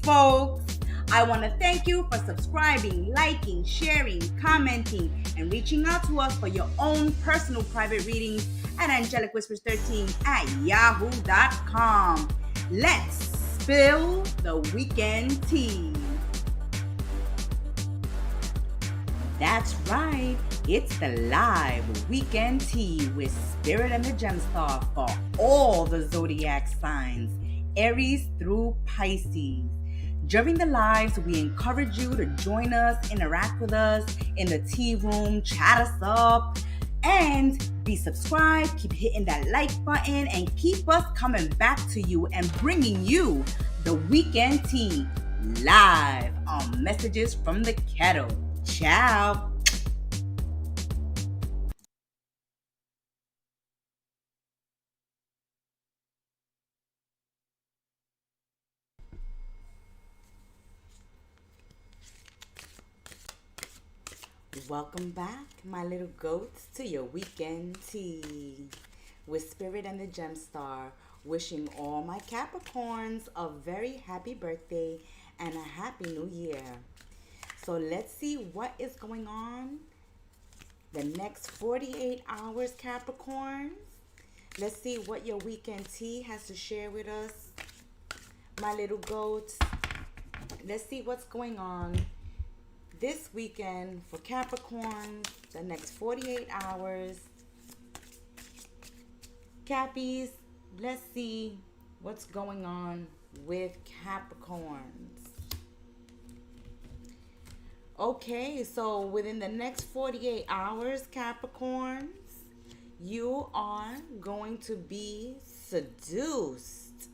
folks. I want to thank you for subscribing, liking, sharing, commenting, and reaching out to us for your own personal private readings at angelicwhispers13@yahoo.com. Let's spill the weekend tea. That's right, it's the live weekend tea with Spirit and the Gemstar for all the Zodiac signs, Aries through Pisces. During the lives, we encourage you to join us, interact with us in the tea room, chat us up, and be subscribed, keep hitting that like button, and keep us coming back to you and bringing you the weekend tea live on Messages from the Kettle. Ciao. Welcome back, my little goats, to your weekend tea with Spirit and the Gemstar, wishing all my Capricorns a very happy birthday and a happy new year. So let's see what is going on the next 48 hours, Capricorns. Let's see what your weekend tea has to share with us, my little goats. Let's see what's going on this weekend for Capricorn, the next 48 hours. Cappies, let's see what's going on with Capricorns. Okay, so within the next 48 hours, Capricorns, you are going to be seduced.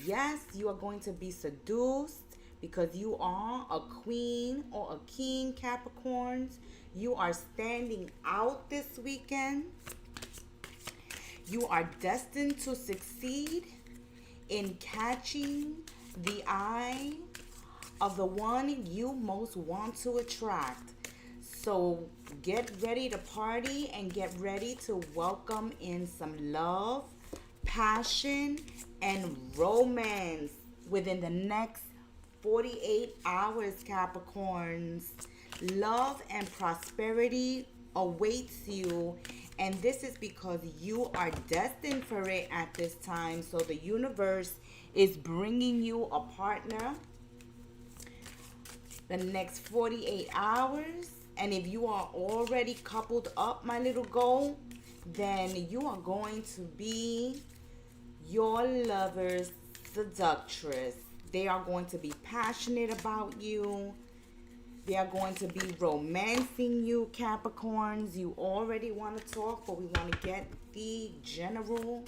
Yes, you are going to be seduced because you are a queen or a king, Capricorns. You are standing out this weekend. You are destined to succeed in catching the eye of the one you most want to attract. So get ready to party and get ready to welcome in some love, passion, and romance within the next 48 hours, Capricorns. Love and prosperity awaits you, and this is because you are destined for it at this time. So the universe is bringing you a partner the next 48 hours. And if you are already coupled up, my little goal, then you are going to be your lover's seductress. They are going to be passionate about you. They are going to be romancing you, Capricorns. You already want to talk, but we want to get the general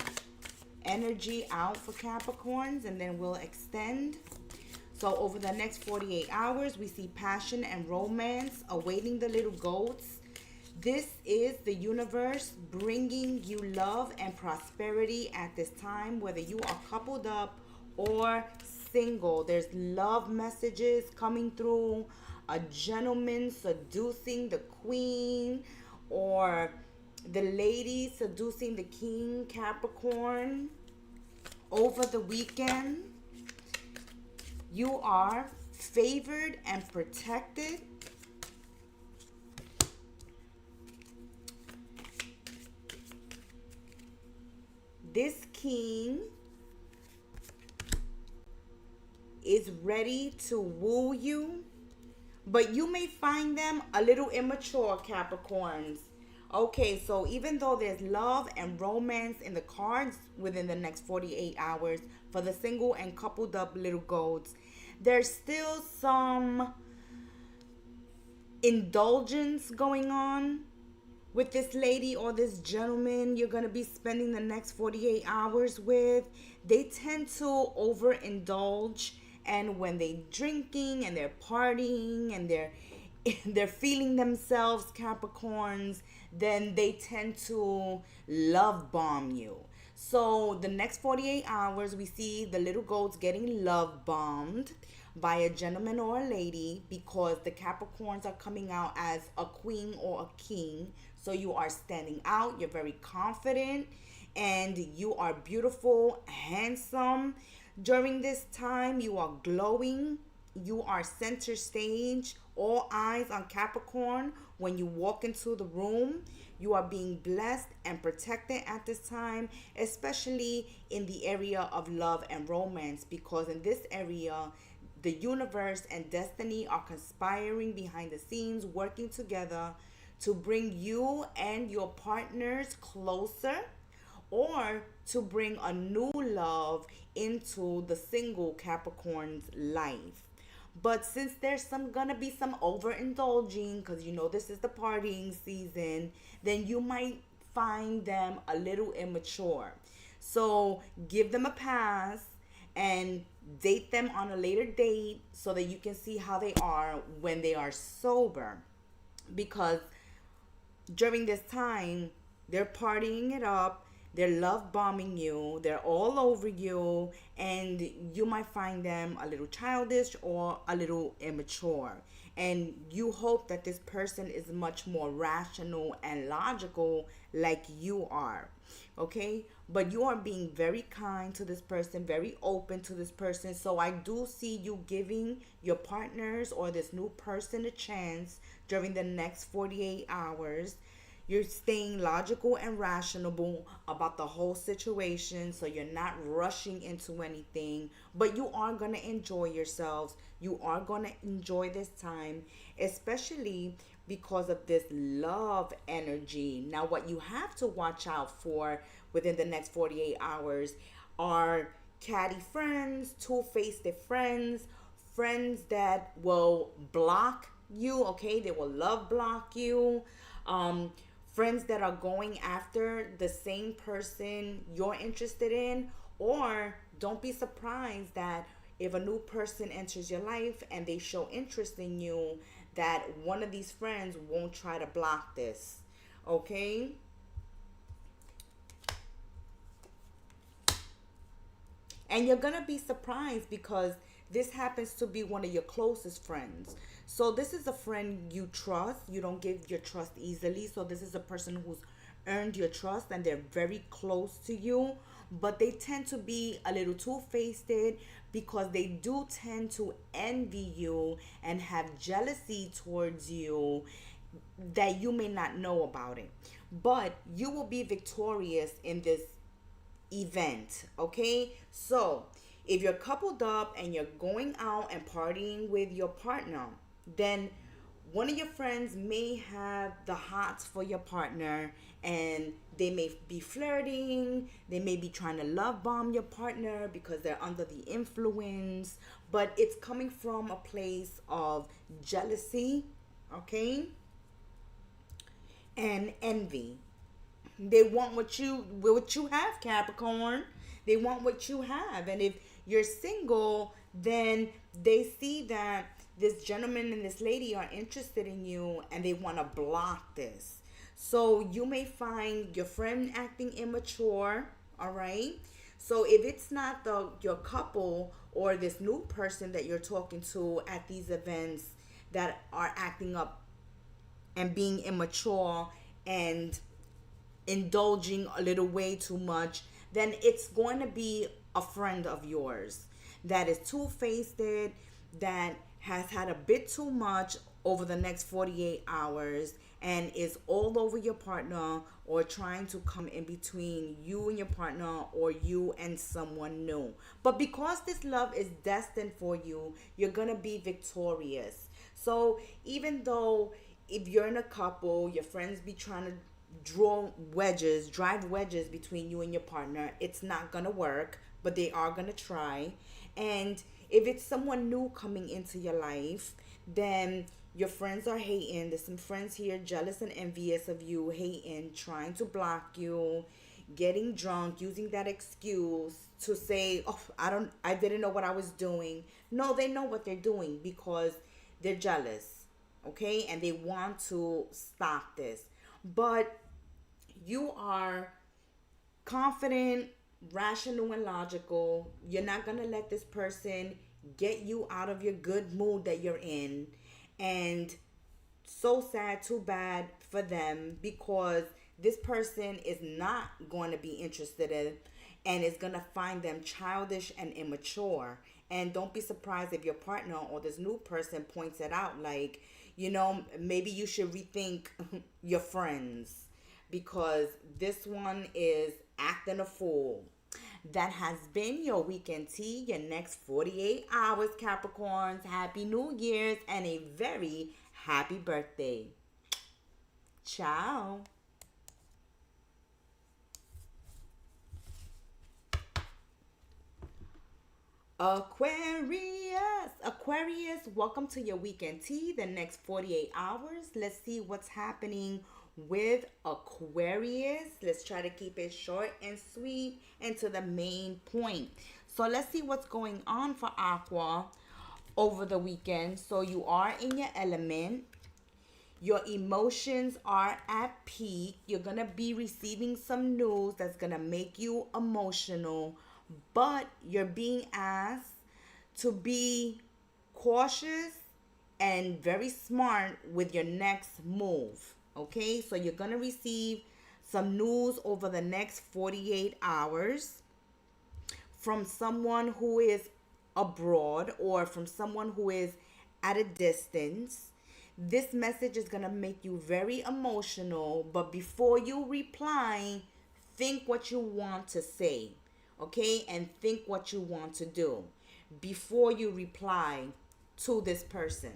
energy out for Capricorns, and then we'll extend. So over the next 48 hours, we see passion and romance awaiting the little goats. This is the universe bringing you love and prosperity at this time, whether you are coupled up or single. There's love messages coming through, a gentleman seducing the queen, or the lady seducing the king, Capricorn. Over the weekend, you are favored and protected. This king is ready to woo you, but you may find them a little immature, Capricorns. Okay, so even though there's love and romance in the cards within the next 48 hours for the single and coupled up little goats, there's still some indulgence going on with this lady or this gentleman you're going to be spending the next 48 hours with. They tend to overindulge, and when they drinking and they're partying and they're feeling themselves, Capricorns, then they tend to love bomb you. So the next 48 hours, we see the little goats getting love bombed by a gentleman or a lady, because the Capricorns are coming out as a queen or a king. So you are standing out, you're very confident, and you are beautiful, handsome. During this time, you are glowing. You are center stage. All eyes on Capricorn when you walk into the room. You are being blessed and protected at this time, especially in the area of love and romance, because in this area, the universe and destiny are conspiring behind the scenes, working together to bring you and your partners closer, or to bring a new love into the single Capricorn's life. But since there's some gonna be some overindulging, because you know this is the partying season, then you might find them a little immature. So give them a pass and date them on a later date so that you can see how they are when they are sober. Because during this time, they're partying it up, they're love bombing you, they're all over you, and you might find them a little childish or a little immature. And you hope that this person is much more rational and logical like you are. Okay? But you are being very kind to this person, very open to this person. So I do see you giving your partners or this new person a chance during the next 48 hours. You're staying logical and rational about the whole situation, so you're not rushing into anything, but you are going to enjoy yourselves. You are going to enjoy this time, especially because of this love energy. Now, what you have to watch out for within the next 48 hours are catty friends, two-faced friends, friends that will block you, okay? They will love block you. Friends that are going after the same person you're interested in, or don't be surprised that if a new person enters your life and they show interest in you, that one of these friends won't try to block this. Okay? And you're going to be surprised because this happens to be one of your closest friends. So this is a friend you trust. You don't give your trust easily. So this is a person who's earned your trust and they're very close to you. But they tend to be a little two-faced because they do tend to envy you and have jealousy towards you that you may not know about it. But you will be victorious in this event, okay? So if you're coupled up and you're going out and partying with your partner, then one of your friends may have the hots for your partner and they may be flirting, they may be trying to love bomb your partner because they're under the influence, but it's coming from a place of jealousy, okay, and envy. They want what you have, Capricorn. They want what you have. And if you're single, then they see that this gentleman and this lady are interested in you and they want to block this. So you may find your friend acting immature, all right? So if it's not your couple or this new person that you're talking to at these events that are acting up and being immature and indulging a little way too much, then it's going to be a friend of yours that is two-faced, that has had a bit too much over the next 48 hours and is all over your partner or trying to come in between you and your partner or you and someone new. But because this love is destined for you, you're going to be victorious. So even though if you're in a couple, your friends be trying to drive wedges between you and your partner, it's not gonna work, but they are gonna try. And if it's someone new coming into your life, then your friends are hating. There's some friends here jealous and envious of you, hating, trying to block you, getting drunk, using that excuse to say, oh, I didn't know what I was doing. No, they know what they're doing because they're jealous, okay? And they want to stop this. But you are confident, rational, and logical. You're not going to let this person get you out of your good mood that you're in. And so sad, too bad for them, because this person is not going to be interested and is going to find them childish and immature. And don't be surprised if your partner or this new person points it out, like, maybe you should rethink your friends, because this one is acting a fool. That has been your weekend tea, your next 48 hours, Capricorns. Happy New Year's and a very happy birthday. Ciao. Aquarius, welcome to your weekend tea, the next 48 hours. Let's see what's happening with Aquarius. Let's try to keep it short and sweet and to the main point. So let's see what's going on for Aqua over the weekend. So you are in your element. Your emotions are at peak. You're going to be receiving some news that's going to make you emotional, but you're being asked to be cautious and very smart with your next move. Okay, so you're going to receive some news over the next 48 hours from someone who is abroad or from someone who is at a distance. This message is going to make you very emotional, but before you reply, think what you want to say, okay? And think what you want to do before you reply to this person,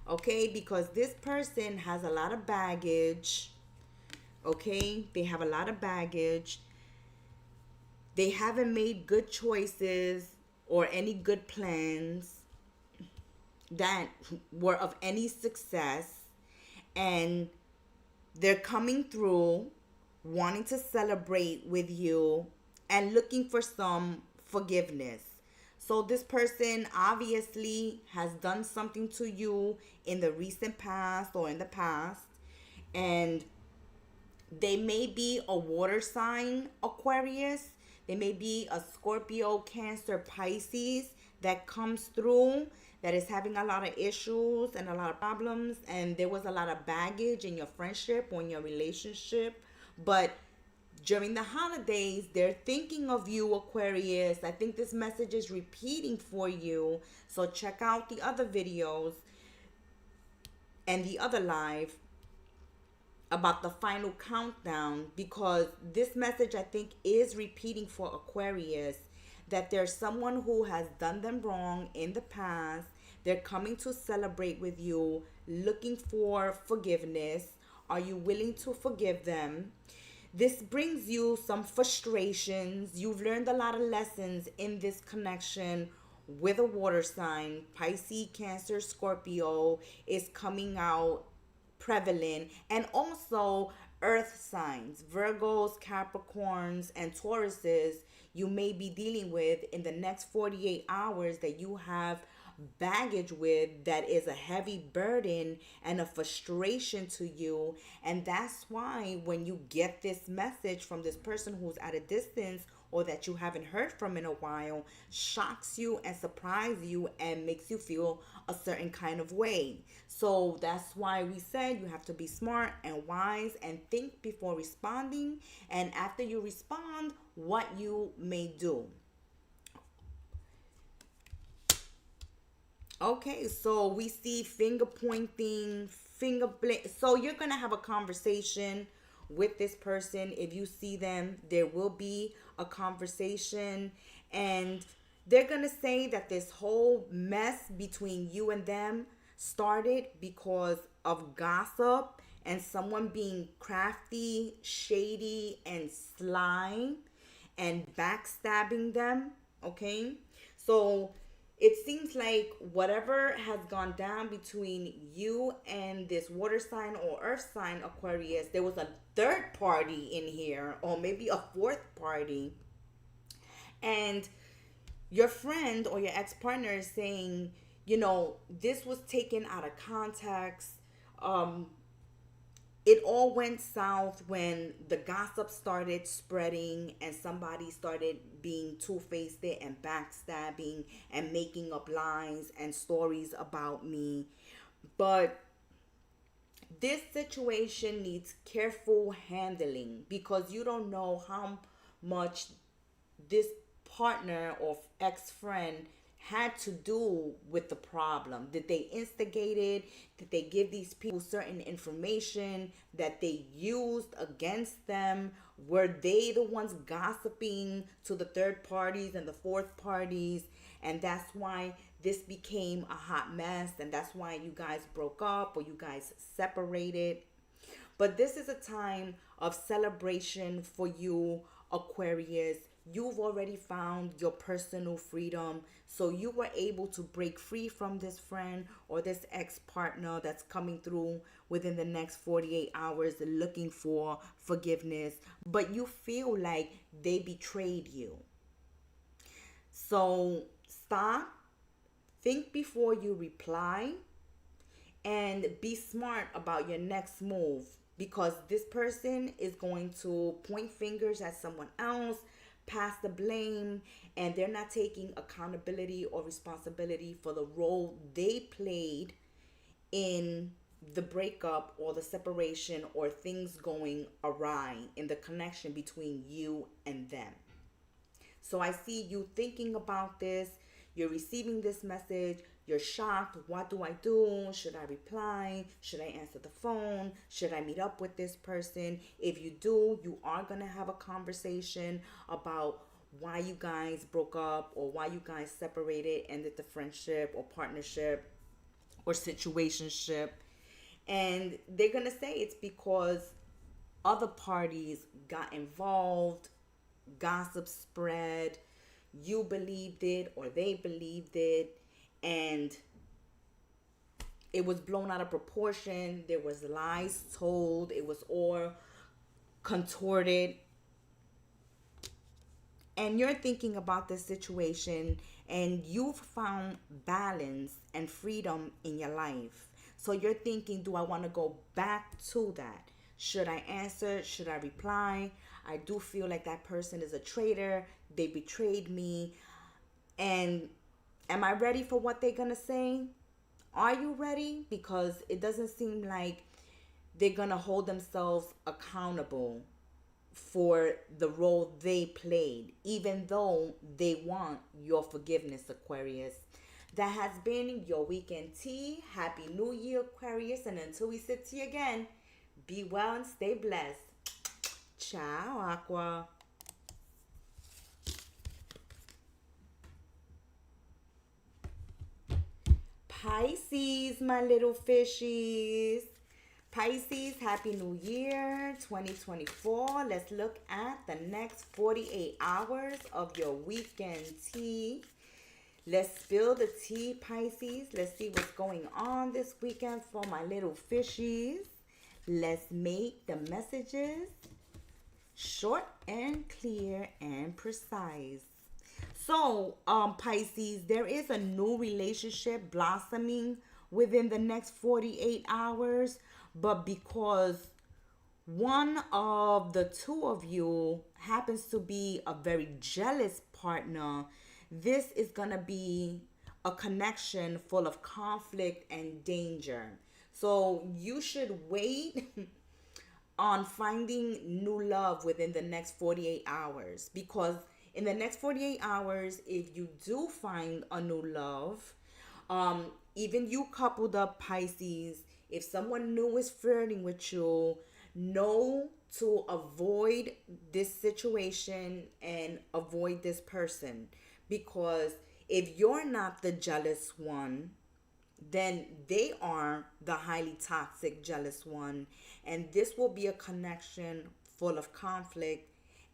okay? Because this person has a lot of baggage, okay? They have a lot of baggage. They haven't made good choices or any good plans that were of any success, and they're coming through wanting to celebrate with you and looking for some forgiveness. So this person obviously has done something to you in the recent past or in the past, and they may be a water sign, Aquarius. They may be a Scorpio, Cancer, Pisces that comes through, that is having a lot of issues and a lot of problems, and there was a lot of baggage in your friendship or in your relationship. But during the holidays, they're thinking of you, Aquarius. I think this message is repeating for you. So check out the other videos and the other live about the final countdown, because this message, I think, is repeating for Aquarius, that there's someone who has done them wrong in the past. They're coming to celebrate with you, looking for forgiveness. Are you willing to forgive them? This brings you some frustrations. You've learned a lot of lessons in this connection with a water sign. Pisces, Cancer, Scorpio is coming out prevalent, and also earth signs, Virgos, Capricorns, and Tauruses you may be dealing with in the next 48 hours that you have baggage with, that is a heavy burden and a frustration to you. And that's why when you get this message from this person who's at a distance or that you haven't heard from in a while, shocks you and surprises you and makes you feel a certain kind of way. So that's why we said you have to be smart and wise and think before responding, and after you respond, what you may do. Okay, so we see finger pointing, finger blink. So you're going to have a conversation with this person. If you see them, there will be a conversation, and they're going to say that this whole mess between you and them started because of gossip and someone being crafty, shady, and sly and backstabbing them, okay? So it seems like whatever has gone down between you and this water sign or earth sign, Aquarius, there was a third party in here, or maybe a fourth party. And your friend or your ex-partner is saying, this was taken out of context. It all went south when the gossip started spreading and somebody started being two-faced and backstabbing and making up lies and stories about me. But This situation needs careful handling because you don't know how much this partner or ex-friend had to do with the problem. Did they instigate it? Did they give these people certain information that they used against them? Were they the ones gossiping to the third parties and the fourth parties? And that's why this became a hot mess, and that's why you guys broke up or you guys separated. But this is a time of celebration for you, Aquarius. You've already found your personal freedom. So you were able to break free from this friend or this ex-partner that's coming through within the next 48 hours looking for forgiveness. But you feel like they betrayed you. So stop, think before you reply, and be smart about your next move, because this person is going to point fingers at someone else, pass the blame, and they're not taking accountability or responsibility for the role they played in the breakup or the separation or things going awry in the connection between you and them. So I see you thinking about this. You're receiving this message. You're shocked. What do I do? Should I reply? Should I answer the phone? Should I meet up with this person? If you do, you are going to have a conversation about why you guys broke up or why you guys separated, ended the friendship or partnership or situationship. And they're going to say it's because other parties got involved, gossip spread, you believed it or they believed it, and it was blown out of proportion. There was lies told. It was all contorted. And you're thinking about this situation and you've found balance and freedom in your life. So you're thinking, do I want to go back to that? Should I answer? Should I reply? I do feel like that person is a traitor. They betrayed me. And am I ready for what they're going to say? Are you ready? Because it doesn't seem like they're going to hold themselves accountable for the role they played, even though they want your forgiveness, Aquarius. That has been your weekend tea. Happy New Year, Aquarius. And until we sit tea again, be well and stay blessed. Ciao, Aqua. Pisces, my little fishies. Pisces, Happy New Year 2024. Let's look at the next 48 hours of your weekend tea. Let's spill the tea, Pisces. Let's see what's going on this weekend for my little fishies. Let's make the messages short and clear and precise. So, Pisces, there is a new relationship blossoming within the next 48 hours. But because one of the two of you happens to be a very jealous partner, this is going to be a connection full of conflict and danger. So you should wait on finding new love within the next 48 hours. Because in the next 48 hours, if you do find a new love, even you coupled up, Pisces, if someone new is flirting with you, know to avoid this situation and avoid this person. Because if you're not the jealous one, then they are the highly toxic jealous one. And this will be a connection full of conflict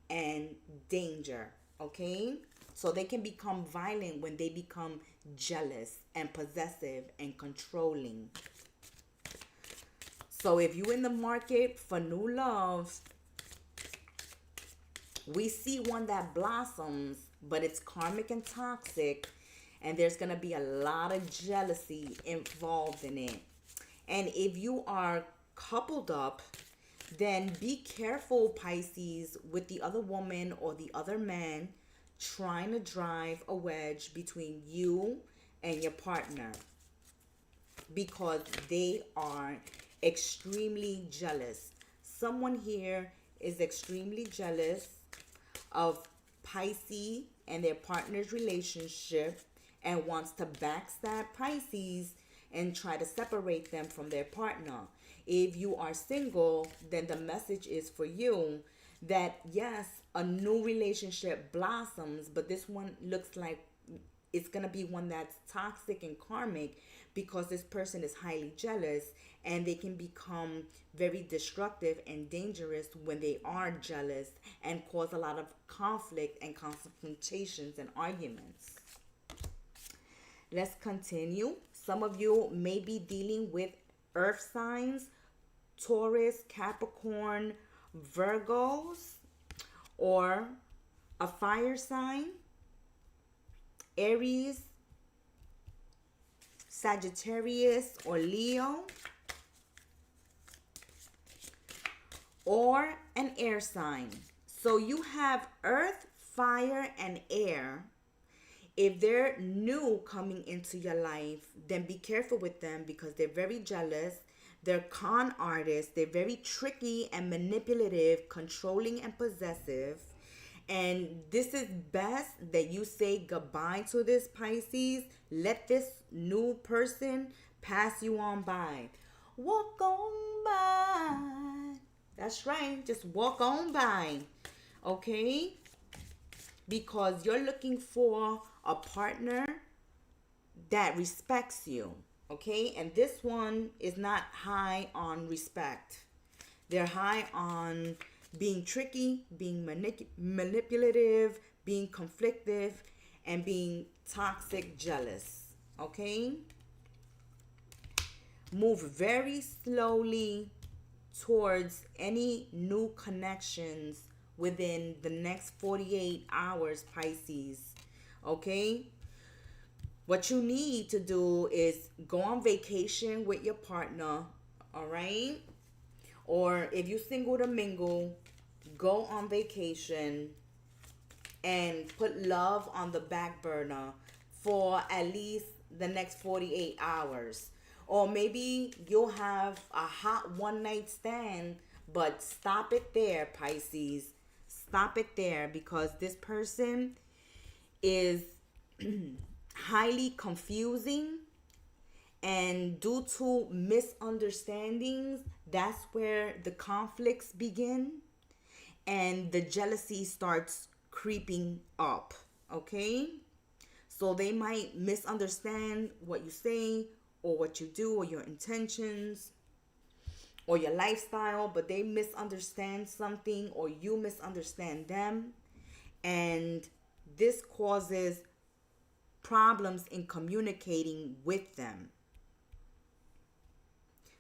and danger. Okay? So they can become violent when they become jealous and possessive and controlling. So if you're in the market for new love, we see one that blossoms, but it's karmic and toxic, and there's going to be a lot of jealousy involved in it. And if you are coupled up, then be careful, Pisces, with the other woman or the other man trying to drive a wedge between you and your partner, because they are extremely jealous. Someone here is extremely jealous of Pisces and their partner's relationship and wants to backstab Pisces and try to separate them from their partner. If you are single, then the message is for you that yes, a new relationship blossoms, but this one looks like it's going to be one that's toxic and karmic because this person is highly jealous and they can become very destructive and dangerous when they are jealous and cause a lot of conflict and confrontations and arguments. Let's continue. Some of you may be dealing with earth signs, Taurus, Capricorn, Virgos, or a fire sign, Aries, Sagittarius, or Leo, or an air sign. So you have earth, fire, and air. If they're new coming into your life, then be careful with them because they're very jealous. They're con artists. They're very tricky and manipulative, controlling and possessive. And this is best that you say goodbye to this Pisces. Let this new person pass you on by. Walk on by. That's right. Just walk on by. Okay? Because you're looking for a partner that respects you. Okay? And this one is not high on respect. They're high on being tricky, being manipulative, being conflictive, and being toxic, jealous. Okay? Move very slowly towards any new connections within the next 48 hours, Pisces. Okay? What you need to do is go on vacation with your partner, all right? Or if you're single to mingle, go on vacation and put love on the back burner for at least the next 48 hours. Or maybe you'll have a hot one night stand, but stop it there, Pisces. Stop it there because this person is highly confusing, and due to misunderstandings, that's where the conflicts begin and the jealousy starts creeping up. Okay? So they might misunderstand what you say or what you do or your intentions or your lifestyle, but they misunderstand something or you misunderstand them, and this causes problems in communicating with them.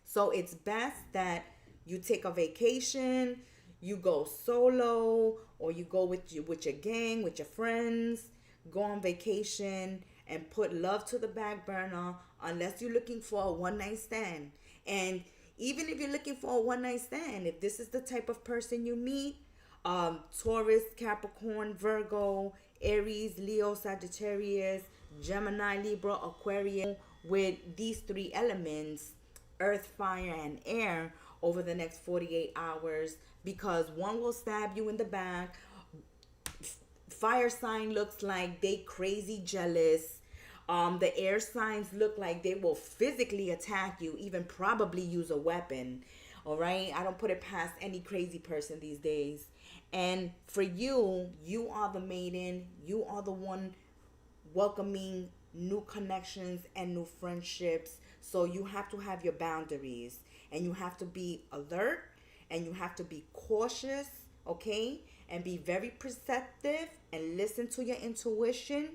So it's best that you take a vacation, you go solo, or you go with your gang, with your friends. Go on vacation and put love to the back burner unless you're looking for a one night stand. And even if you're looking for a one night stand, if this is the type of person you meet, Taurus, Capricorn, Virgo, Aries, Leo, Sagittarius, Gemini, Libra, Aquarius, with these three elements, earth, fire, and air, over the next 48 hours, because one will stab you in the back. Fire sign looks like they crazy jealous. The air signs look like they will physically attack you, even probably use a weapon. All right, I don't put it past any crazy person these days. And for you, you are the maiden. You are the one welcoming new connections and new friendships. So you have to have your boundaries, and you have to be alert, and you have to be cautious, okay? And be very perceptive and listen to your intuition.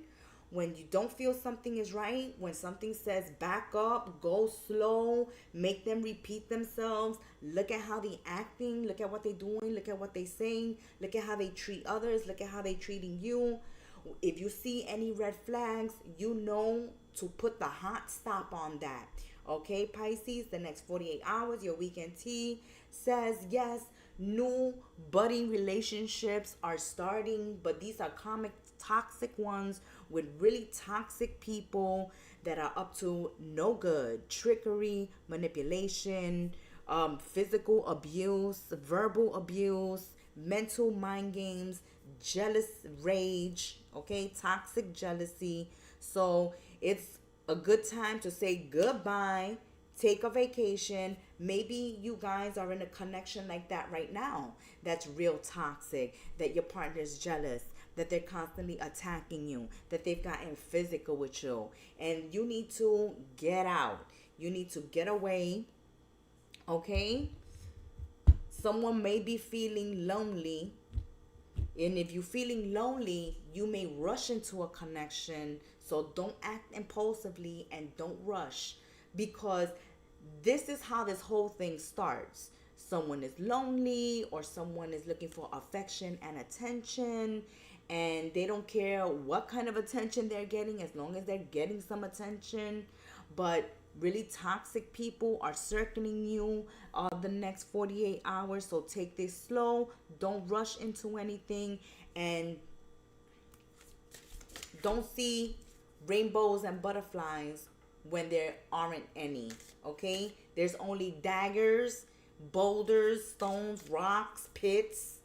When you don't feel something is right, when something says back up, go slow, make them repeat themselves, look at how they acting, look at what they doing, look at what they saying, look at how they treat others, look at how they treating you. If you see any red flags, you know to put the hot stop on that. Okay, Pisces, the next 48 hours, your weekend tea says yes, new budding relationships are starting, but these are comic toxic ones with really toxic people that are up to no good. Trickery, manipulation, physical abuse, verbal abuse, mental mind games, jealous rage, okay, toxic jealousy. So it's a good time to say goodbye, take a vacation. Maybe you guys are in a connection like that right now that's real toxic, that your partner's jealous, that they're constantly attacking you, that they've gotten physical with you, and you need to get out. You need to get away, okay? Someone may be feeling lonely, and if you're feeling lonely, you may rush into a connection. So don't act impulsively and don't rush, because this is how this whole thing starts. Someone is lonely, or someone is looking for affection and attention, and they don't care what kind of attention they're getting as long as they're getting some attention. But really toxic people are circling you the next 48 hours. So take this slow. Don't rush into anything, and don't see rainbows and butterflies when there aren't any. Okay, there's only daggers, boulders, stones, rocks, pits.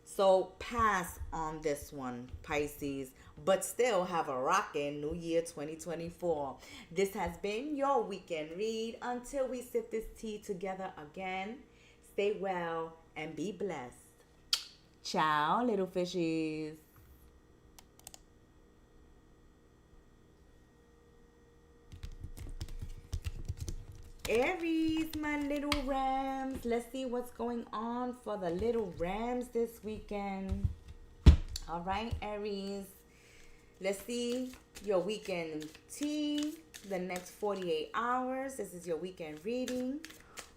So pass on this one, Pisces, but still have a rockin' New Year 2024. This has been your weekend read. Until we sip this tea together again, stay well and be blessed. Ciao, little fishies. Aries, my little rams. Let's see what's going on for the little rams this weekend. All right, Aries. Let's see your weekend tea, the next 48 hours. This is your weekend reading.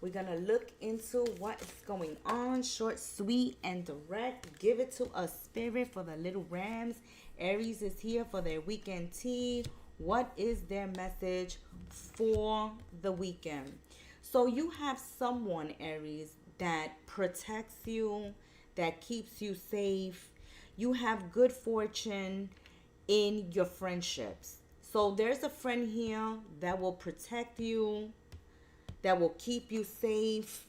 We're going to look into what is going on. Short, sweet, and direct. Give it to a spirit for the little rams. Aries is here for their weekend tea. What is their message for the weekend? So you have someone, Aries, that protects you, that keeps you safe. You have good fortune in your friendships. So there's a friend here that will protect you, that will keep you safe,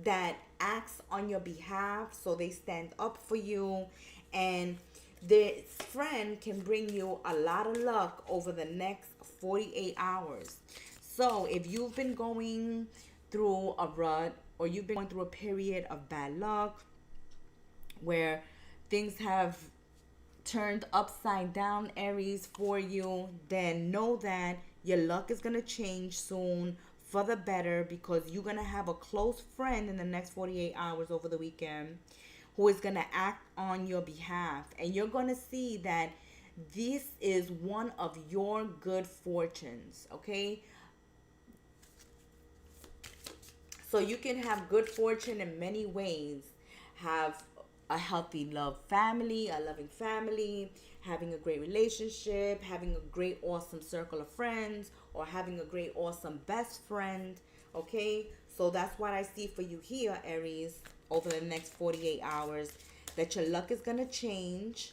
that acts on your behalf. So they stand up for you, and this friend can bring you a lot of luck over the next 48 hours. So if you've been going through a rut, or you've been going through a period of bad luck where things have turned upside down, Aries, for you, then know that your luck is going to change soon for the better, because you're going to have a close friend in the next 48 hours over the weekend who is going to act on your behalf. And you're going to see that this is one of your good fortunes, okay? So you can have good fortune in many ways. Have a healthy loving family, having a great relationship, having a great awesome circle of friends, or having a great awesome best friend, okay? So that's what I see for you here, Aries, over the next 48 hours, that your luck is going to change.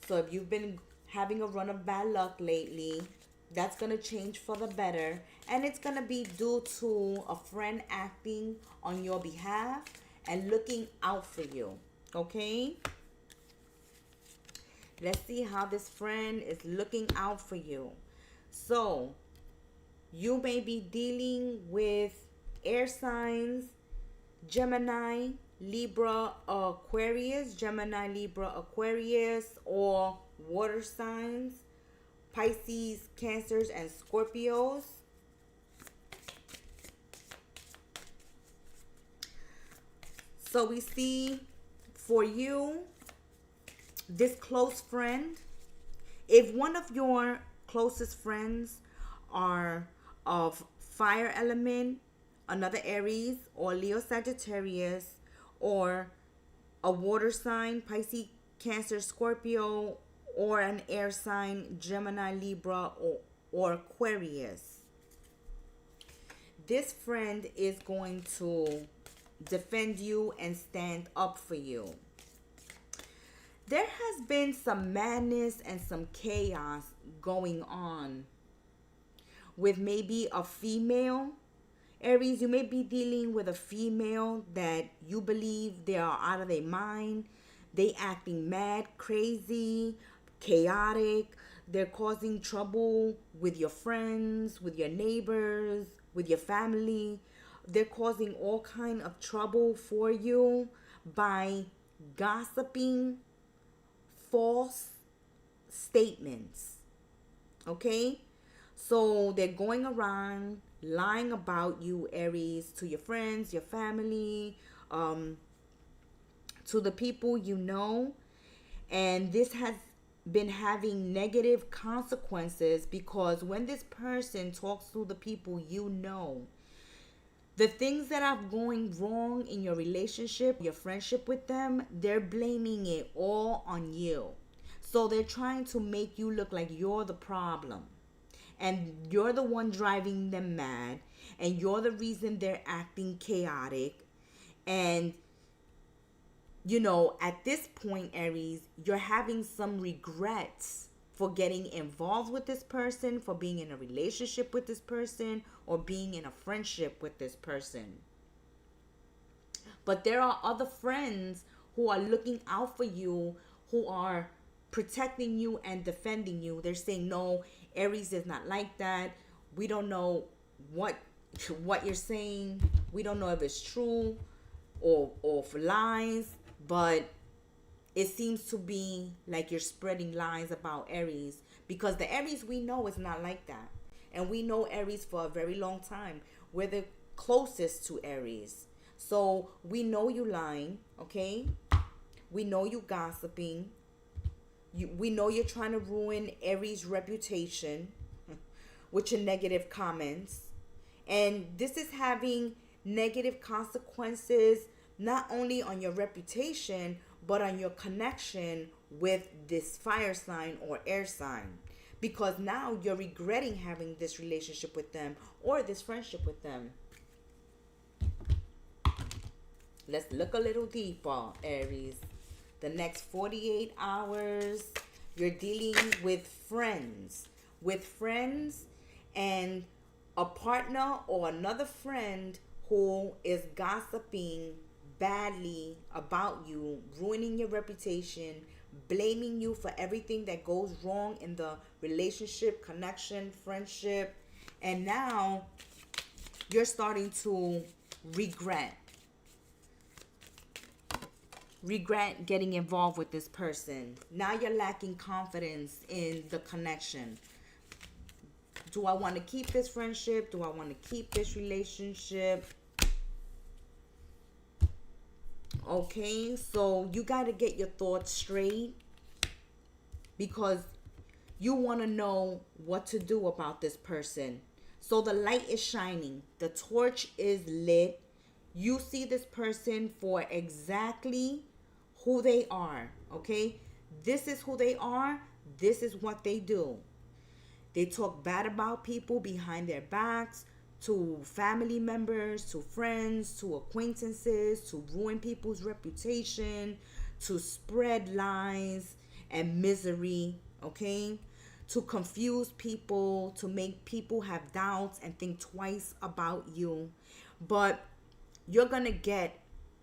So if you've been having a run of bad luck lately, that's going to change for the better. And it's going to be due to a friend acting on your behalf and looking out for you, okay? Let's see how this friend is looking out for you. So you may be dealing with air signs, Gemini, Libra, Aquarius, Gemini, Libra, Aquarius, or water signs, Pisces, Cancers, and Scorpios. So we see for you, this close friend, if one of your closest friends are of fire element, another Aries or Leo, Sagittarius, or a water sign, Pisces, Cancer, Scorpio, or an air sign, Gemini, Libra, or Aquarius, this friend is going to defend you and stand up for you. There has been some madness and some chaos going on with maybe a female Aries, you may be dealing with a female that you believe they are out of their mind. They acting mad, crazy, chaotic. They're causing trouble with your friends, with your neighbors, with your family. They're causing all kind of trouble for you by gossiping, false statements. Okay? So they're going around lying about you, Aries, to your friends, your family, to the people you know. And this has been having negative consequences because when this person talks to the people you know, the things that are going wrong in your relationship, your friendship with them, they're blaming it all on you. So they're trying to make you look like you're the problem. And you're the one driving them mad. And you're the reason they're acting chaotic. And, you know, at this point, Aries, you're having some regrets for getting involved with this person, for being in a relationship with this person, or being in a friendship with this person. But there are other friends who are looking out for you, who are protecting you and defending you. They're saying, no, Aries is not like that. We don't know what you're saying. We don't know if it's true or for lies, but it seems to be like you're spreading lies about Aries, because the Aries we know is not like that. And we know Aries for a very long time. We're the closest to Aries. So we know you lying, okay? We know you gossiping. We know you're trying to ruin Aries' reputation with your negative comments. And this is having negative consequences not only on your reputation, but on your connection with this fire sign or air sign. Because now you're regretting having this relationship with them or this friendship with them. Let's look a little deeper, Aries. The next 48 hours, you're dealing with friends. With friends and a partner or another friend who is gossiping badly about you, ruining your reputation, blaming you for everything that goes wrong in the relationship, connection, friendship. And now you're starting to regret getting involved with this person. Now you're lacking confidence in the connection. Do I want to keep this friendship? Do I want to keep this relationship? Okay, so you got to get your thoughts straight, because you want to know what to do about this person. So the light is shining. The torch is lit. You see this person for exactly who they are, okay? This is who they are. This is what they do. They talk bad about people behind their backs, to family members, to friends, to acquaintances, to ruin people's reputation, to spread lies and misery, okay? To confuse people, to make people have doubts and think twice about you. But you're going to get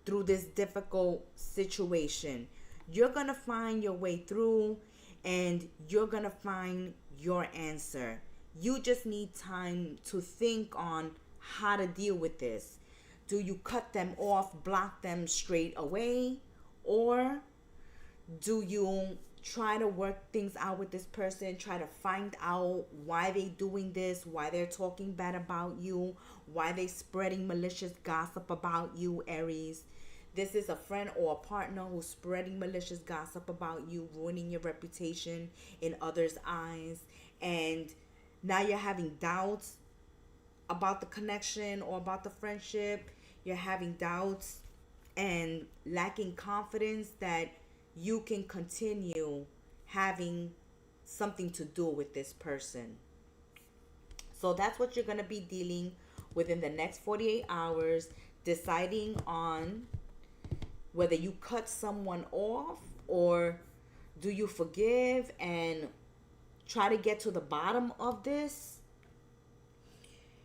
through this difficult situation. You're going to find your way through, and you're going to find your answer. You just need time to think on how to deal with this. Do you cut them off, block them straight away? Or do you try to work things out with this person, try to find out why they doing this, why they're talking bad about you, why they spreading malicious gossip about you, Aries? This is a friend or a partner who's spreading malicious gossip about you, ruining your reputation in others' eyes. And now you're having doubts about the connection or about the friendship. You're having doubts and lacking confidence that you can continue having something to do with this person. So that's what you're going to be dealing within the next 48 hours, deciding on whether you cut someone off or do you forgive and try to get to the bottom of this.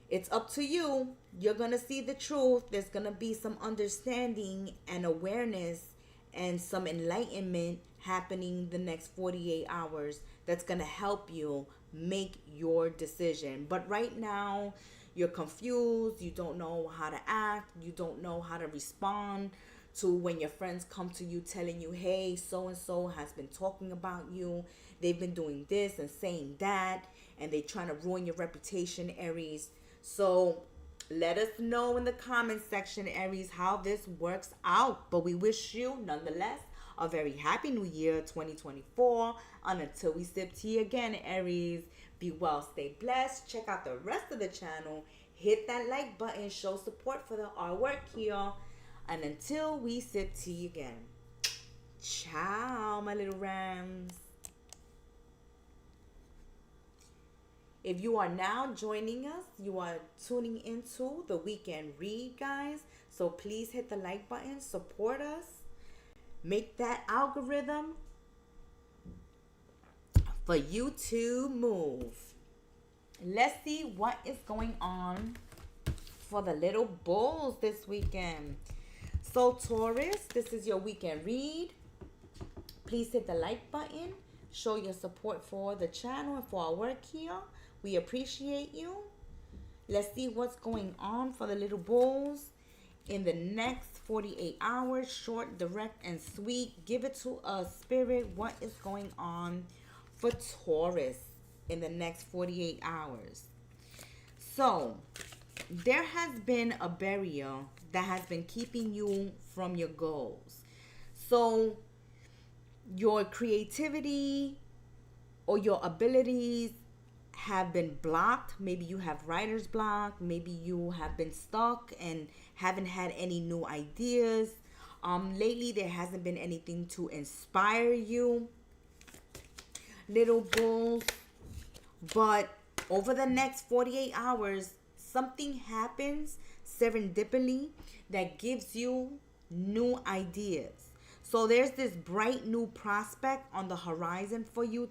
It's up to you. You're going to see the truth. There's going to be some understanding and awareness and some enlightenment happening the next 48 hours that's going to help you make your decision. But right now, you're confused. You don't know how to act. You don't know how to respond to when your friends come to you telling you, hey, so and so has been talking about you. They've been doing this and saying that, and they're trying to ruin your reputation, Aries. So let us know in the comment section, Aries, how this works out. But we wish you, nonetheless, a very happy new year 2024. And until we sip tea again, Aries, be well, stay blessed. Check out the rest of the channel. Hit that like button. Show support for the artwork here. And until we sip tea again. Ciao, my little rams. If you are now joining us, you are tuning into the weekend read, guys. So please hit the like button, support us, make that algorithm for you to move. Let's see what is going on for the little bulls this weekend. So Taurus, this is your weekend read. Please hit the like button, show your support for the channel and for our work here. We appreciate you. Let's see what's going on for the little bulls in the next 48 hours. Short, direct, and sweet. Give it to us, Spirit. What is going on for Taurus in the next 48 hours? So, there has been a barrier that has been keeping you from your goals. So, your creativity or your abilities have been blocked. Maybe you have writer's block. Maybe you have been stuck and haven't had any new ideas. Lately, there hasn't been anything to inspire you, little bulls. But over the next 48 hours, something happens serendipitously that gives you new ideas. So there's this bright new prospect on the horizon for you,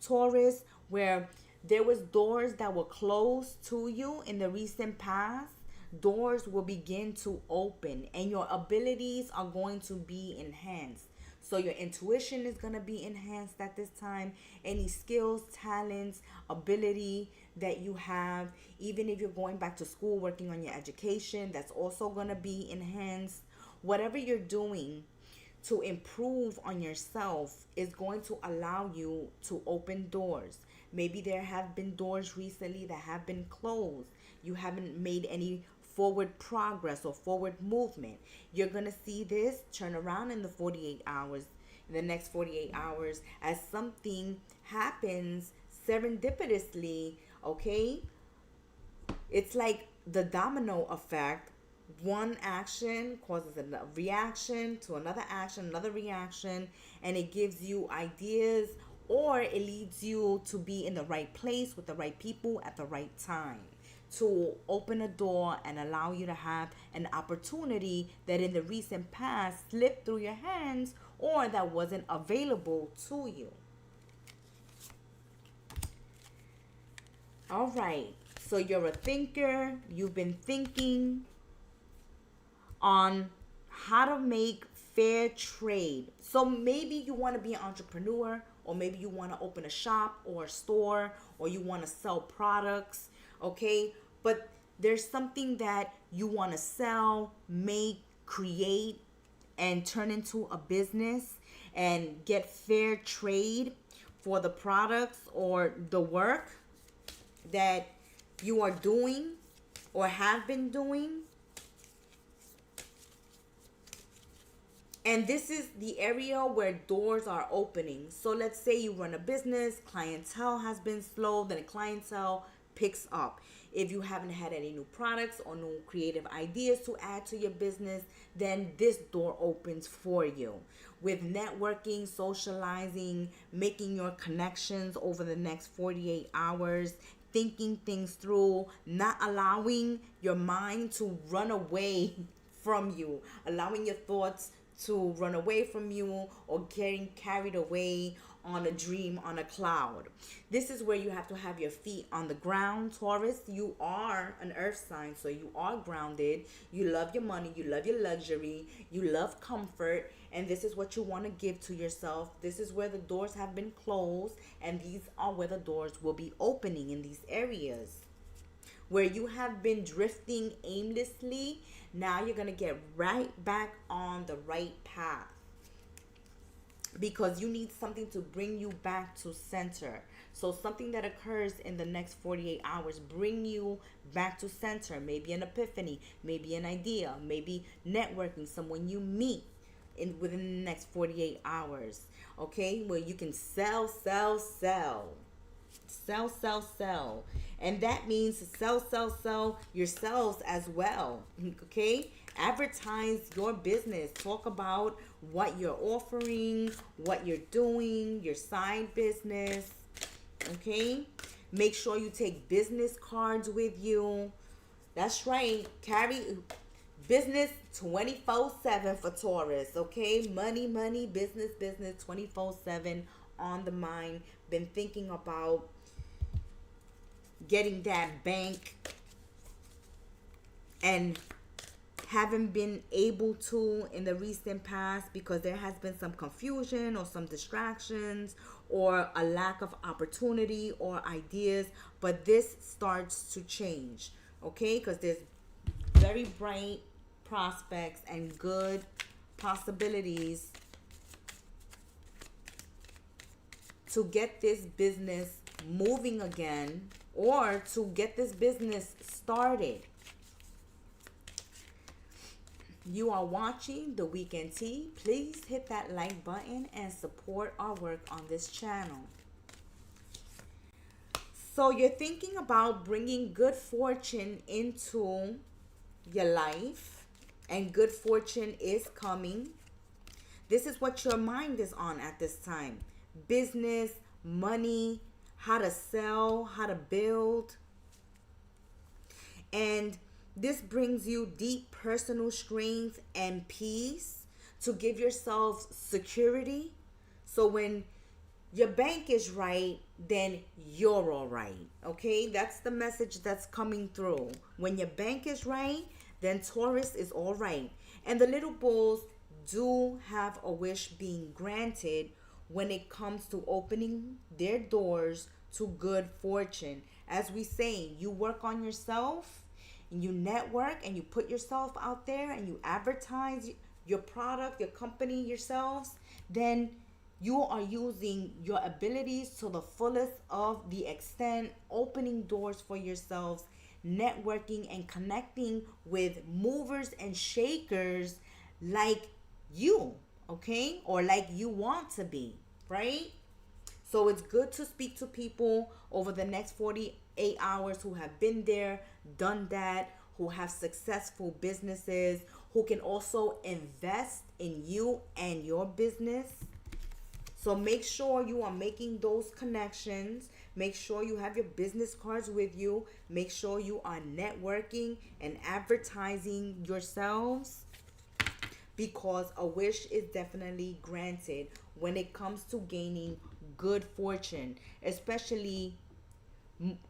Taurus, where there was doors that were closed to you in the recent past. Doors will begin to open and your abilities are going to be enhanced. So your intuition is going to be enhanced at this time. Any skills, talents, ability that you have, even if you're going back to school, working on your education, that's also going to be enhanced. Whatever you're doing to improve on yourself is going to allow you to open doors. Maybe there have been doors recently that have been closed. You haven't made any forward progress or forward movement. You're going to see this turn around in the 48 hours, in the next 48 hours, as something happens serendipitously, okay? It's like the domino effect. One action causes a reaction to another action, another reaction, and it gives you ideas, or it leads you to be in the right place with the right people at the right time to open a door and allow you to have an opportunity that in the recent past slipped through your hands or that wasn't available to you. All right. So you're a thinker. You've been thinking on how to make fair trade. So maybe you want to be an entrepreneur, or maybe you want to open a shop or a store, or you want to sell products, okay? But there's something that you want to sell, make, create, and turn into a business and get fair trade for the products or the work that you are doing or have been doing. And this is the area where doors are opening. So let's say you run a business, clientele has been slow, then clientele picks up. If you haven't had any new products or new creative ideas to add to your business, then this door opens for you. With networking, socializing, making your connections over the next 48 hours, thinking things through, not allowing your mind to run away from you, allowing your thoughts to run away from you or getting carried away on a dream, on a cloud. This is where you have to have your feet on the ground. Taurus, you are an earth sign, so you are grounded. You love your money, you love your luxury, you love comfort, and this is what you want to give to yourself. This is where the doors have been closed, and these are where the doors will be opening in these areas. Where you have been drifting aimlessly, now you're going to get right back on the right path. Because you need something to bring you back to center. So something that occurs in the next 48 hours bring you back to center. Maybe an epiphany, maybe an idea, maybe networking, someone you meet within the next 48 hours. Okay, where you can sell. And that means sell yourselves as well. Okay, advertise your business. Talk about what you're offering, what you're doing, your side business. Okay, make sure you take business cards with you. That's right, carry business 24/7 for Taurus. Okay, money, business 24/7 on the mind. Been thinking about getting that bank and haven't been able to in the recent past because there has been some confusion or some distractions or a lack of opportunity or ideas, but this starts to change. Okay, because there's very bright prospects and good possibilities to get this business moving again or to get this business started. You are watching the Weekend Tea. Please hit that like button and support our work on this channel. So you're thinking about bringing good fortune into your life, and good fortune is coming. This is what your mind is on at this time. Business, money, how to sell, how to build. And this brings you deep personal strength and peace to give yourself security. So when your bank is right, then you're all right. Okay, that's the message that's coming through. When your bank is right, then Taurus is all right. And the little bulls do have a wish being granted when it comes to opening their doors to good fortune. As we say, you work on yourself, and you network, and you put yourself out there, and you advertise your product, your company, yourselves, then you are using your abilities to the fullest of the extent, opening doors for yourselves, networking and connecting with movers and shakers like you, okay? Or like you want to be, right? So it's good to speak to people over the next 48 hours who have been there, done that, who have successful businesses, who can also invest in you and your business. So make sure you are making those connections. Make sure you have your business cards with you. Make sure you are networking and advertising yourselves, because a wish is definitely granted when it comes to gaining good fortune, especially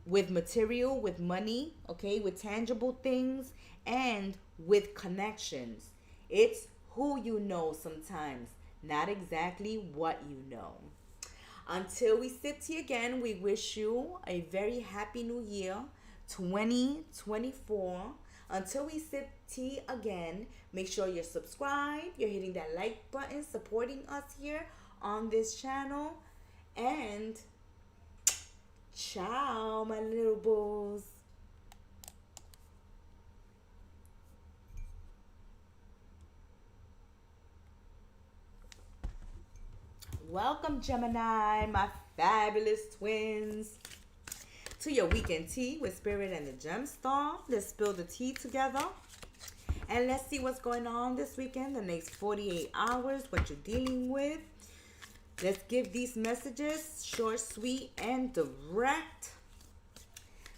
with material, with money, okay, with tangible things, and with connections. It's who you know sometimes, not exactly what you know. Until we sit here again, we wish you a very happy new year, 2024. Until we sip tea again, make sure you're subscribed, you're hitting that like button, supporting us here on this channel. And ciao, my little bulls. Welcome, Gemini, my fabulous twins, to your weekend tea with Spirit and the Gemstar. Let's spill the tea together. And let's see what's going on this weekend, the next 48 hours, what you're dealing with. Let's give these messages short, sweet, and direct.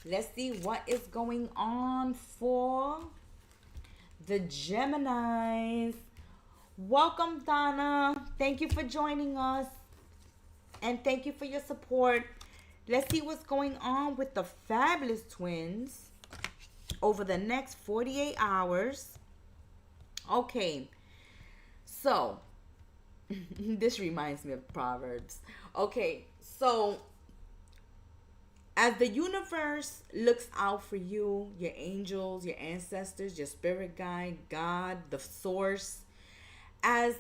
Let's see what is going on for the Geminis. Welcome, Donna. Thank you for joining us. And thank you for your support. Let's see what's going on with the fabulous twins over the next 48 hours. Okay, so this reminds me of Proverbs. Okay, so as the universe looks out for you, your angels, your ancestors, your spirit guide, God, the source, as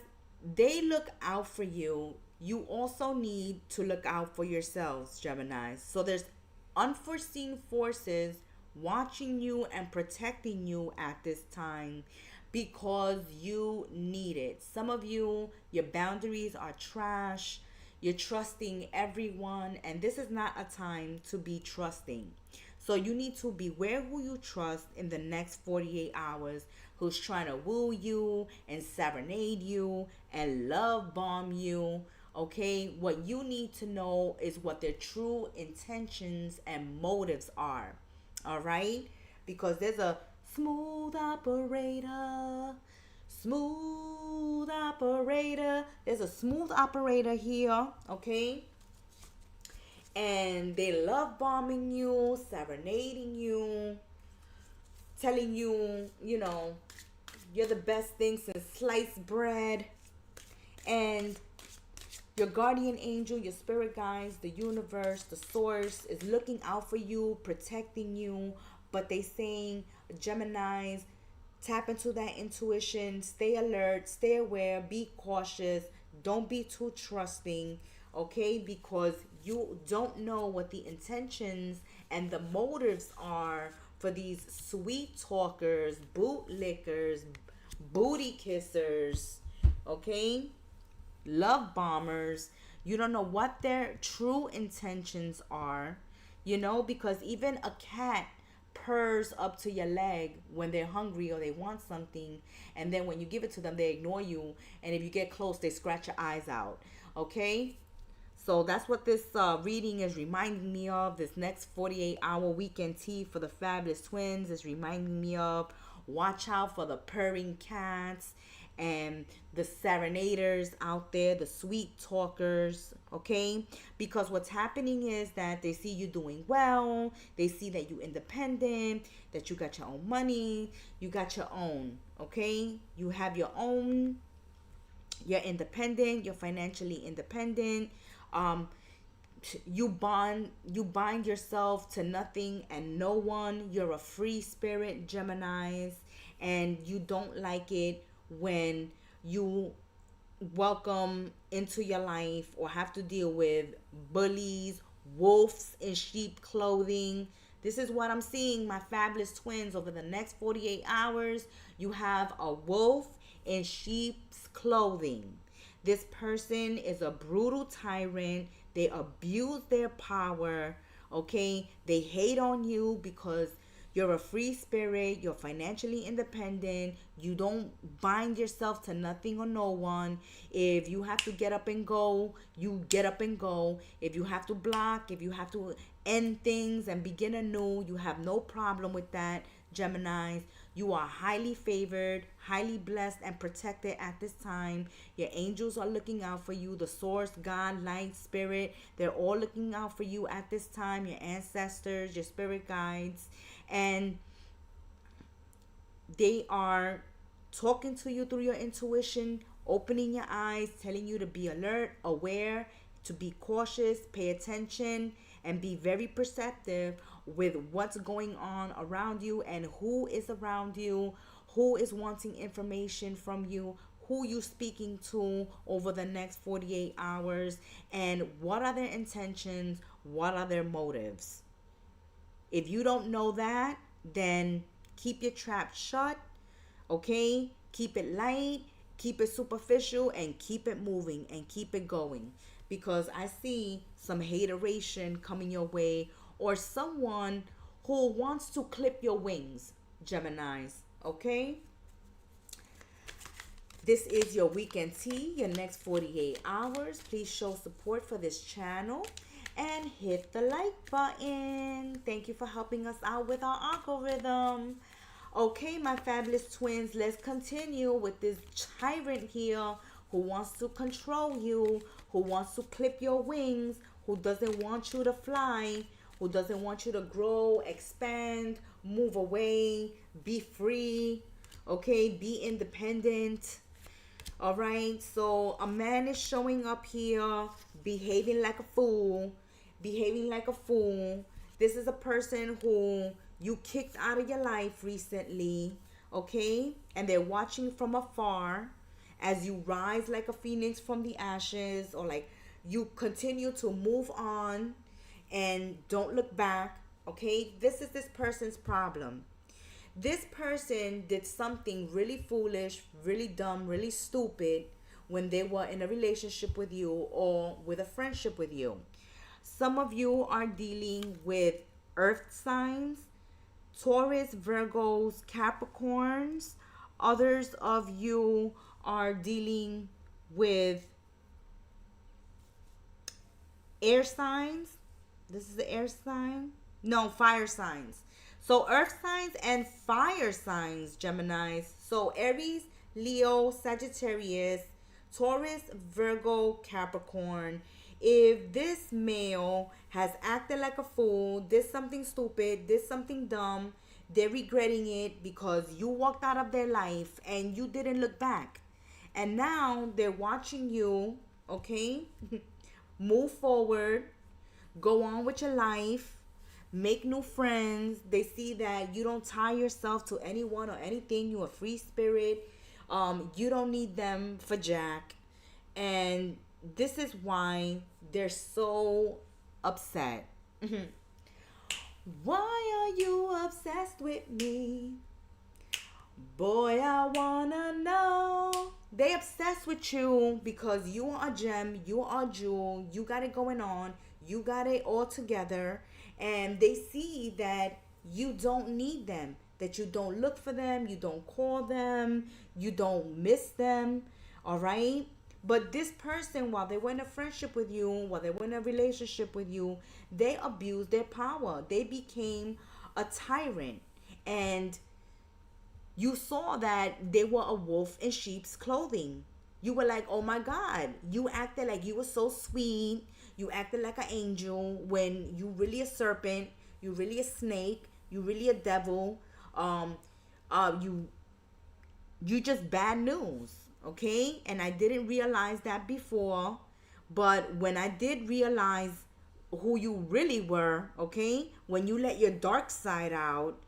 they look out for you, you also need to look out for yourselves, Gemini. So there's unforeseen forces watching you and protecting you at this time because you need it. Some of you, your boundaries are trash. You're trusting everyone, and this is not a time to be trusting. So you need to beware who you trust in the next 48 hours, who's trying to woo you and serenade you and love bomb you. Okay, what you need to know is what their true intentions and motives are. All right, because there's a smooth operator. Smooth operator. There's a smooth operator here, okay? And they love bombing you, serenading you, telling you, you know, you're the best thing since sliced bread. And your guardian angel, your spirit guides, the universe, the source is looking out for you, protecting you. But they saying, Geminis, tap into that intuition, stay alert, stay aware, be cautious, don't be too trusting, okay? Because you don't know what the intentions and the motives are for these sweet talkers, bootlickers, booty kissers, okay? Love bombers. You don't know what their true intentions are, you know, because even a cat purrs up to your leg when they're hungry or they want something, and then when you give it to them they ignore you, and if you get close they scratch your eyes out. Okay, so that's what this reading is reminding me of. This next 48-hour weekend tea for the fabulous twins is reminding me of. Watch out for the purring cats and the serenaders out there, the sweet talkers, okay? Because what's happening is that they see you doing well, they see that you're independent, that you got your own money, you got your own, okay? You have your own, you're independent, you're financially independent. You bind yourself to nothing and no one. You're a free spirit, Geminis, and you don't like it when you welcome into your life or have to deal with bullies, wolves in sheep clothing. This is what I'm seeing, my fabulous twins. Over the next 48 hours, you have a wolf in sheep's clothing. This person is a brutal tyrant. They abuse their power, okay? They hate on you because you're a free spirit. You're financially independent. You don't bind yourself to nothing or no one. If you have to get up and go, you get up and go. If you have to block, if you have to end things and begin anew, you have no problem with that, Geminis. You are highly favored, highly blessed, and protected at this time. Your angels are looking out for you. The source, God, light, spirit, they're all looking out for you at this time. Your ancestors, your spirit guides. And they are talking to you through your intuition, opening your eyes, telling you to be alert, aware, to be cautious, pay attention, and be very perceptive with what's going on around you and who is around you, who is wanting information from you, who you speaking to over the next 48 hours, and what are their intentions, what are their motives. If you don't know that, then keep your trap shut, okay? Keep it light, keep it superficial, and keep it moving and keep it going. Because I see some hateration coming your way, or someone who wants to clip your wings, Geminis, okay? This is your weekend tea, your next 48 hours. Please show support for this channel and hit the like button. Thank you for helping us out with our algorithm. Okay, my fabulous twins, let's continue with this tyrant here who wants to control you, who wants to clip your wings, who doesn't want you to fly, who doesn't want you to grow, expand, move away, be free, okay, be independent. All right, so a man is showing up here behaving like a fool, behaving like a fool. This is a person who you kicked out of your life recently, okay? And they're watching from afar as you rise like a phoenix from the ashes, or like you continue to move on and don't look back, okay? This is this person's problem. This person did something really foolish, really dumb, really stupid when they were in a relationship with you or with a friendship with you. Some of you are dealing with earth signs, Taurus, Virgos, Capricorns. Others of you are dealing with air signs. This is the air sign. No, fire signs. So earth signs and fire signs, Geminis. So Aries, Leo, Sagittarius, Taurus, Virgo, Capricorn. If this male has acted like a fool, did something stupid, did something dumb, they're regretting it because you walked out of their life and you didn't look back. And now they're watching you, okay? Move forward, go on with your life, make new friends. They see that you don't tie yourself to anyone or anything. You're a free spirit. You don't need them for jack. And this is why they're so upset. Why are you obsessed with me? Boy, I wanna know. They obsessed with you because you are a gem, you are a jewel, you got it going on, you got it all together, and they see that you don't need them, that you don't look for them, you don't call them, you don't miss them, all right? But this person, while they were in a friendship with you, while they were in a relationship with you, they abused their power. They became a tyrant. And you saw that they were a wolf in sheep's clothing. You were like, oh my God, you acted like you were so sweet. You acted like an angel when you really a serpent. You really a snake. You really a devil. You just bad news. Okay, and I didn't realize that before, but when I did realize who you really were, okay, when you let your dark side out,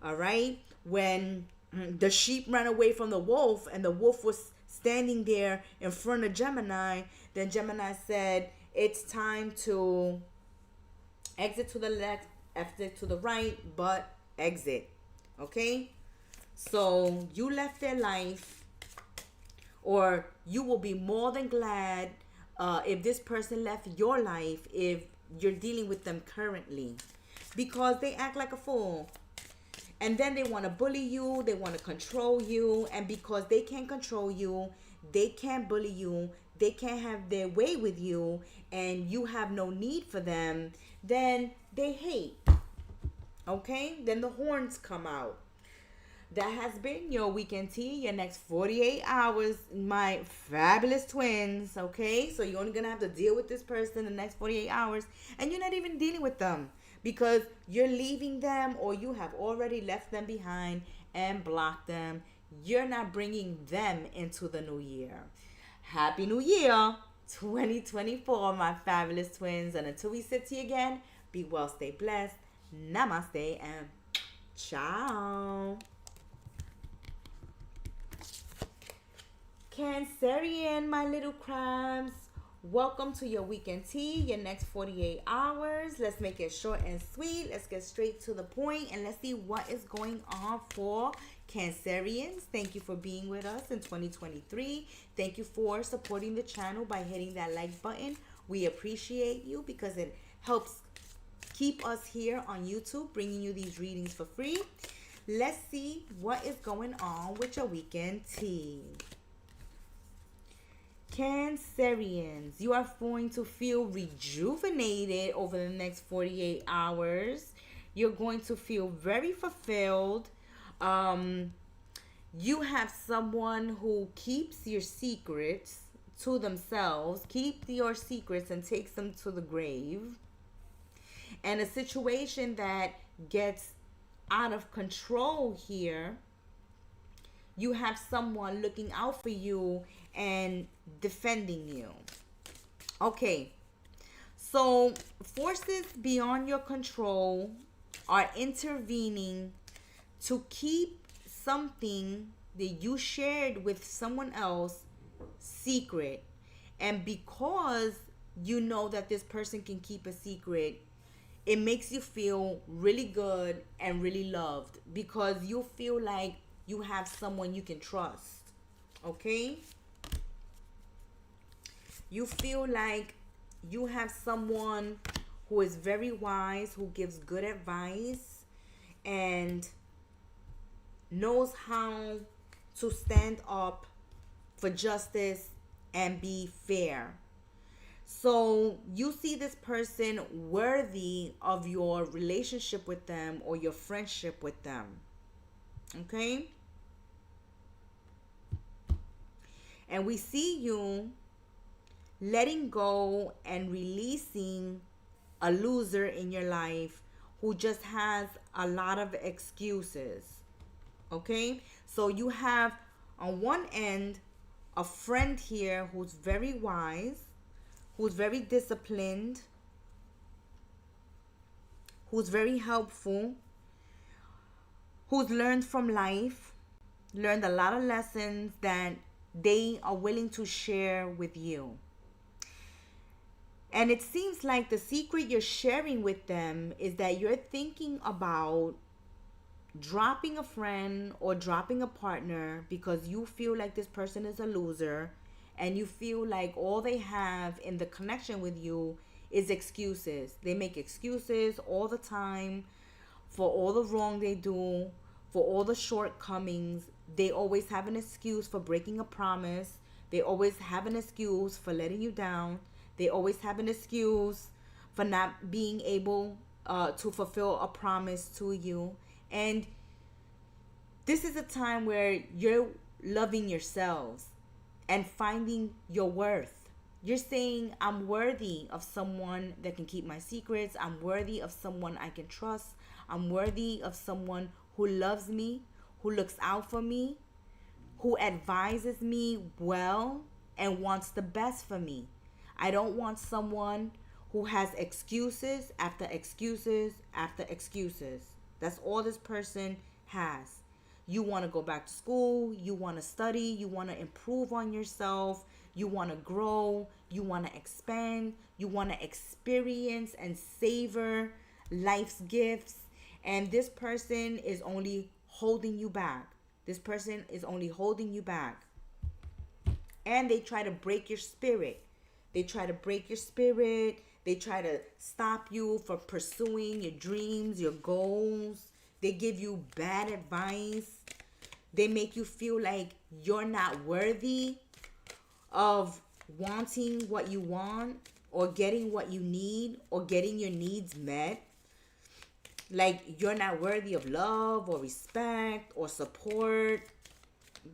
all right, when the sheep ran away from the wolf and the wolf was standing there in front of Gemini, then Gemini said, it's time to exit to the left, exit to the right, but exit, okay? So you left their life, or you will be more than glad if this person left your life, if you're dealing with them currently, because they act like a fool. And then they want to bully you, they want to control you, and because they can't control you, they can't bully you, they can't have their way with you, and you have no need for them, then they hate. Okay? Then the horns come out. That has been your weekend tea, your next 48 hours, my fabulous twins, okay? So you're only going to have to deal with this person the next 48 hours, and you're not even dealing with them because you're leaving them, or you have already left them behind and blocked them. You're not bringing them into the new year. Happy New Year 2024, my fabulous twins. And until we sit here again, be well, stay blessed. Namaste and ciao. Cancerian, my little crabs, welcome to your weekend tea, your next 48 hours. Let's make it short and sweet. Let's get straight to the point and let's see what is going on for Cancerians. Thank you for being with us in 2023. Thank you for supporting the channel by hitting that like button. We appreciate you because it helps keep us here on YouTube, bringing you these readings for free. Let's see what is going on with your weekend tea. Cancerians, you are going to feel rejuvenated over the next 48 hours. You're going to feel very fulfilled. You have someone who keeps your secrets, to themselves, keep your secrets and takes them to the grave. And a situation that gets out of control here, you have someone looking out for you and defending you. Okay, so forces beyond your control are intervening to keep something that you shared with someone else secret. And because you know that this person can keep a secret, it makes you feel really good and really loved, because you feel like you have someone you can trust. Okay? You feel like you have someone who is very wise, who gives good advice, and knows how to stand up for justice and be fair. So you see this person worthy of your relationship with them or your friendship with them. Okay? And we see you letting go and releasing a loser in your life who just has a lot of excuses. Okay? So you have on one end a friend here who's very wise, who's very disciplined, who's very helpful, who's learned from life, learned a lot of lessons that they are willing to share with you. And it seems like the secret you're sharing with them is that you're thinking about dropping a friend or dropping a partner because you feel like this person is a loser, and you feel like all they have in the connection with you is excuses. They make excuses all the time for all the wrong they do, for all the shortcomings. They always have an excuse for breaking a promise. They always have an excuse for letting you down. They always have an excuse for not being able to fulfill a promise to you. And this is a time where you're loving yourselves and finding your worth. You're saying, I'm worthy of someone that can keep my secrets. I'm worthy of someone I can trust. I'm worthy of someone who loves me, who looks out for me, who advises me well and wants the best for me. I don't want someone who has excuses after excuses after excuses. That's all this person has. You want to go back to school, you want to study, you want to improve on yourself, you want to grow, you want to expand, you want to experience and savor life's gifts. And this person is only holding you back. This person is only holding you back. And they try to break your spirit. They try to break your spirit. They try to stop you from pursuing your dreams, your goals. They give you bad advice. They make you feel like you're not worthy of wanting what you want or getting what you need or getting your needs met. Like you're not worthy of love or respect or support.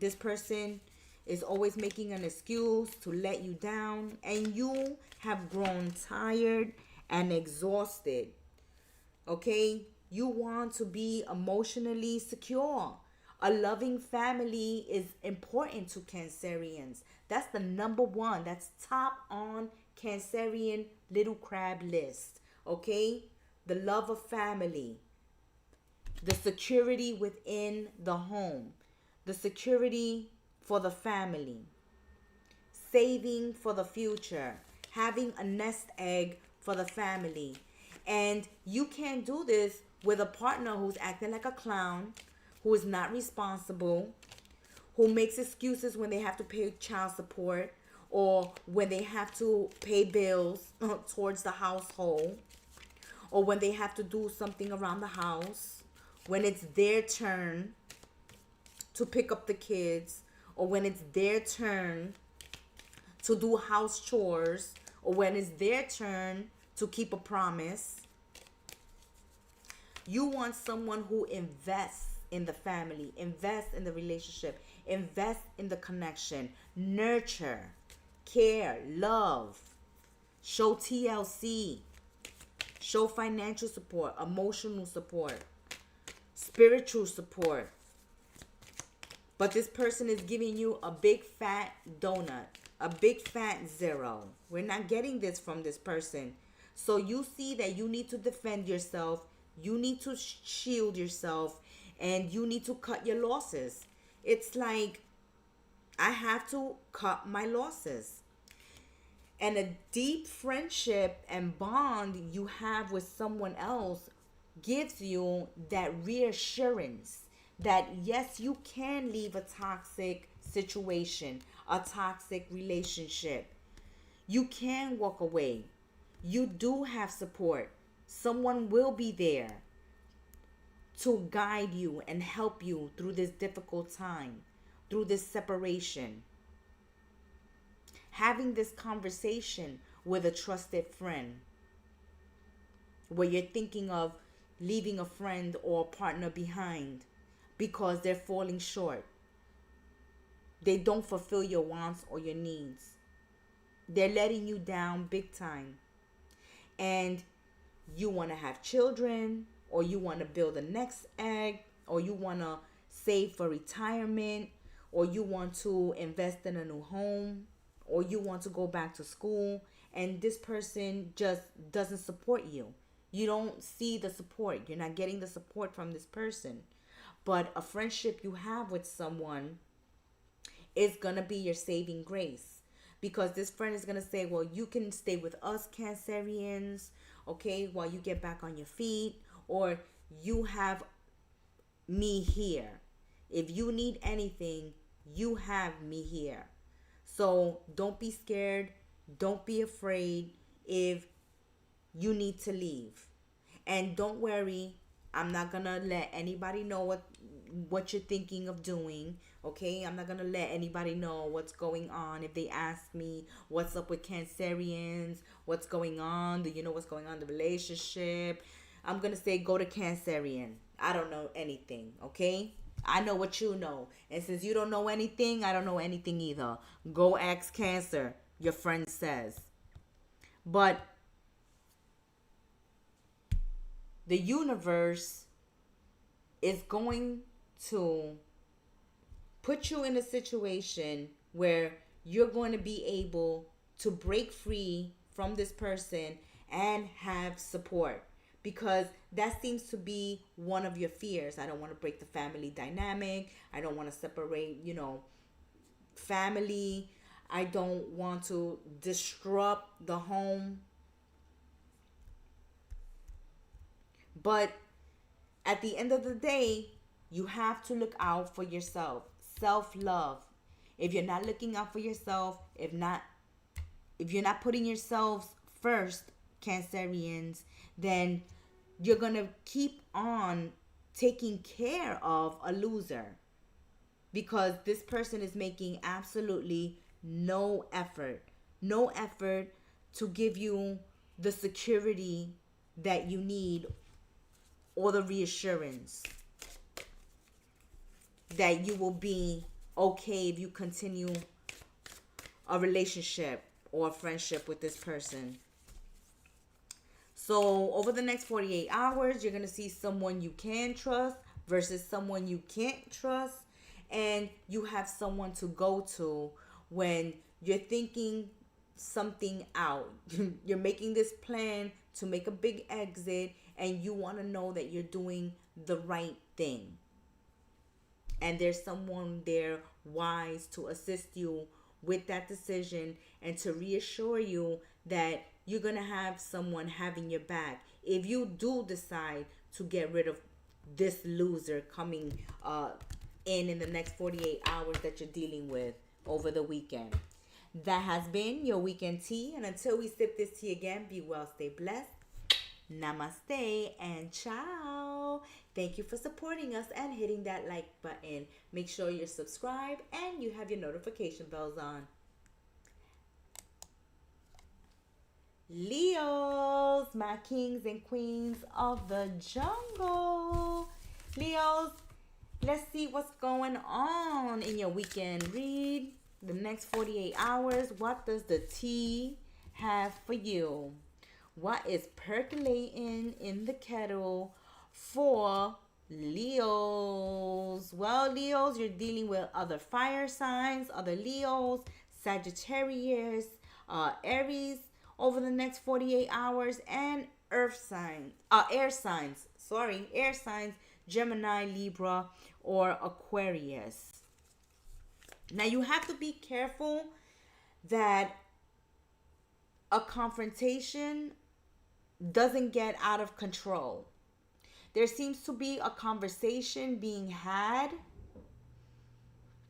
This person is always making an excuse to let you down, and you have grown tired and exhausted. Okay? You want to be emotionally secure. A loving family is important to Cancerians. That's the number one. That's top on Cancerian little crab list. Okay? The love of family. The security within the home. The security for the family. Saving for the future. Having a nest egg for the family. And you can't do this with a partner who's acting like a clown, who is not responsible, who makes excuses when they have to pay child support or when they have to pay bills towards the household, or when they have to do something around the house, when it's their turn to pick up the kids, or when it's their turn to do house chores, or when it's their turn to keep a promise. You want someone who invests in the family, invest in the relationship, invest in the connection, nurture, care, love, show TLC, show financial support, emotional support, spiritual support. But this person is giving you a big fat donut, a big fat 0. We're not getting this from this person. So you see that you need to defend yourself, you need to shield yourself, and you need to cut your losses. It's like, I have to cut my losses. And a deep friendship and bond you have with someone else gives you that reassurance that yes, you can leave a toxic situation, a toxic relationship. You can walk away. You do have support. Someone will be there to guide you and help you through this difficult time, through this separation. Having this conversation with a trusted friend, where you're thinking of leaving a friend or a partner behind because they're falling short. They don't fulfill your wants or your needs. They're letting you down big time. And you want to have children, or you want to build a next egg, or you want to save for retirement, or you want to invest in a new home, or you want to go back to school, and this person just doesn't support you. You don't see the support. You're not getting the support from this person. But a friendship you have with someone is going to be your saving grace. Because this friend is going to say, well, you can stay with us Cancerians, okay, while you get back on your feet. Or you have me here. If you need anything, you have me here. So don't be scared. Don't be afraid if you need to leave. And don't worry, I'm not going to let anybody know what you're thinking of doing, okay? I'm not going to let anybody know what's going on. If they ask me, what's up with Cancerians? What's going on? Do you know what's going on in the relationship? I'm going to say, go to Cancerian. I don't know anything, okay? I know what you know. And since you don't know anything, I don't know anything either. Go ask Cancer, your friend says. But the universe is going to put you in a situation where you're going to be able to break free from this person and have support. Because that seems to be one of your fears. I don't want to break the family dynamic. I don't want to separate, family. I don't want to disrupt the home. But at the end of the day, you have to look out for yourself. Self-love. If you're not looking out for yourself, if you're not putting yourselves first, Cancerians, then you're going to keep on taking care of a loser. Because this person is making absolutely no effort to give you the security that you need, or the reassurance that you will be okay if you continue a relationship or a friendship with this person. So over the next 48 hours, you're going to see someone you can trust versus someone you can't trust. And you have someone to go to when you're thinking something out. You're making this plan to make a big exit, and you want to know that you're doing the right thing. And there's someone there wise to assist you with that decision and to reassure you that you're going to have someone having your back if you do decide to get rid of this loser coming in the next 48 hours that you're dealing with over the weekend. That has been your weekend tea. And until we sip this tea again, be well, stay blessed. Namaste and ciao. Thank you for supporting us and hitting that like button. Make sure you're subscribed and you have your notification bells on. Leos, my kings and queens of the jungle. Leos, let's see what's going on in your weekend read. The next 48 hours, what does the tea have for you? What is percolating in the kettle for Leos? Well, Leos, you're dealing with other fire signs, other Leos, Sagittarius, Aries over the next 48 hours, and air signs, air signs, Gemini, Libra, or Aquarius. Now, you have to be careful that a confrontation doesn't get out of control. There seems to be a conversation being had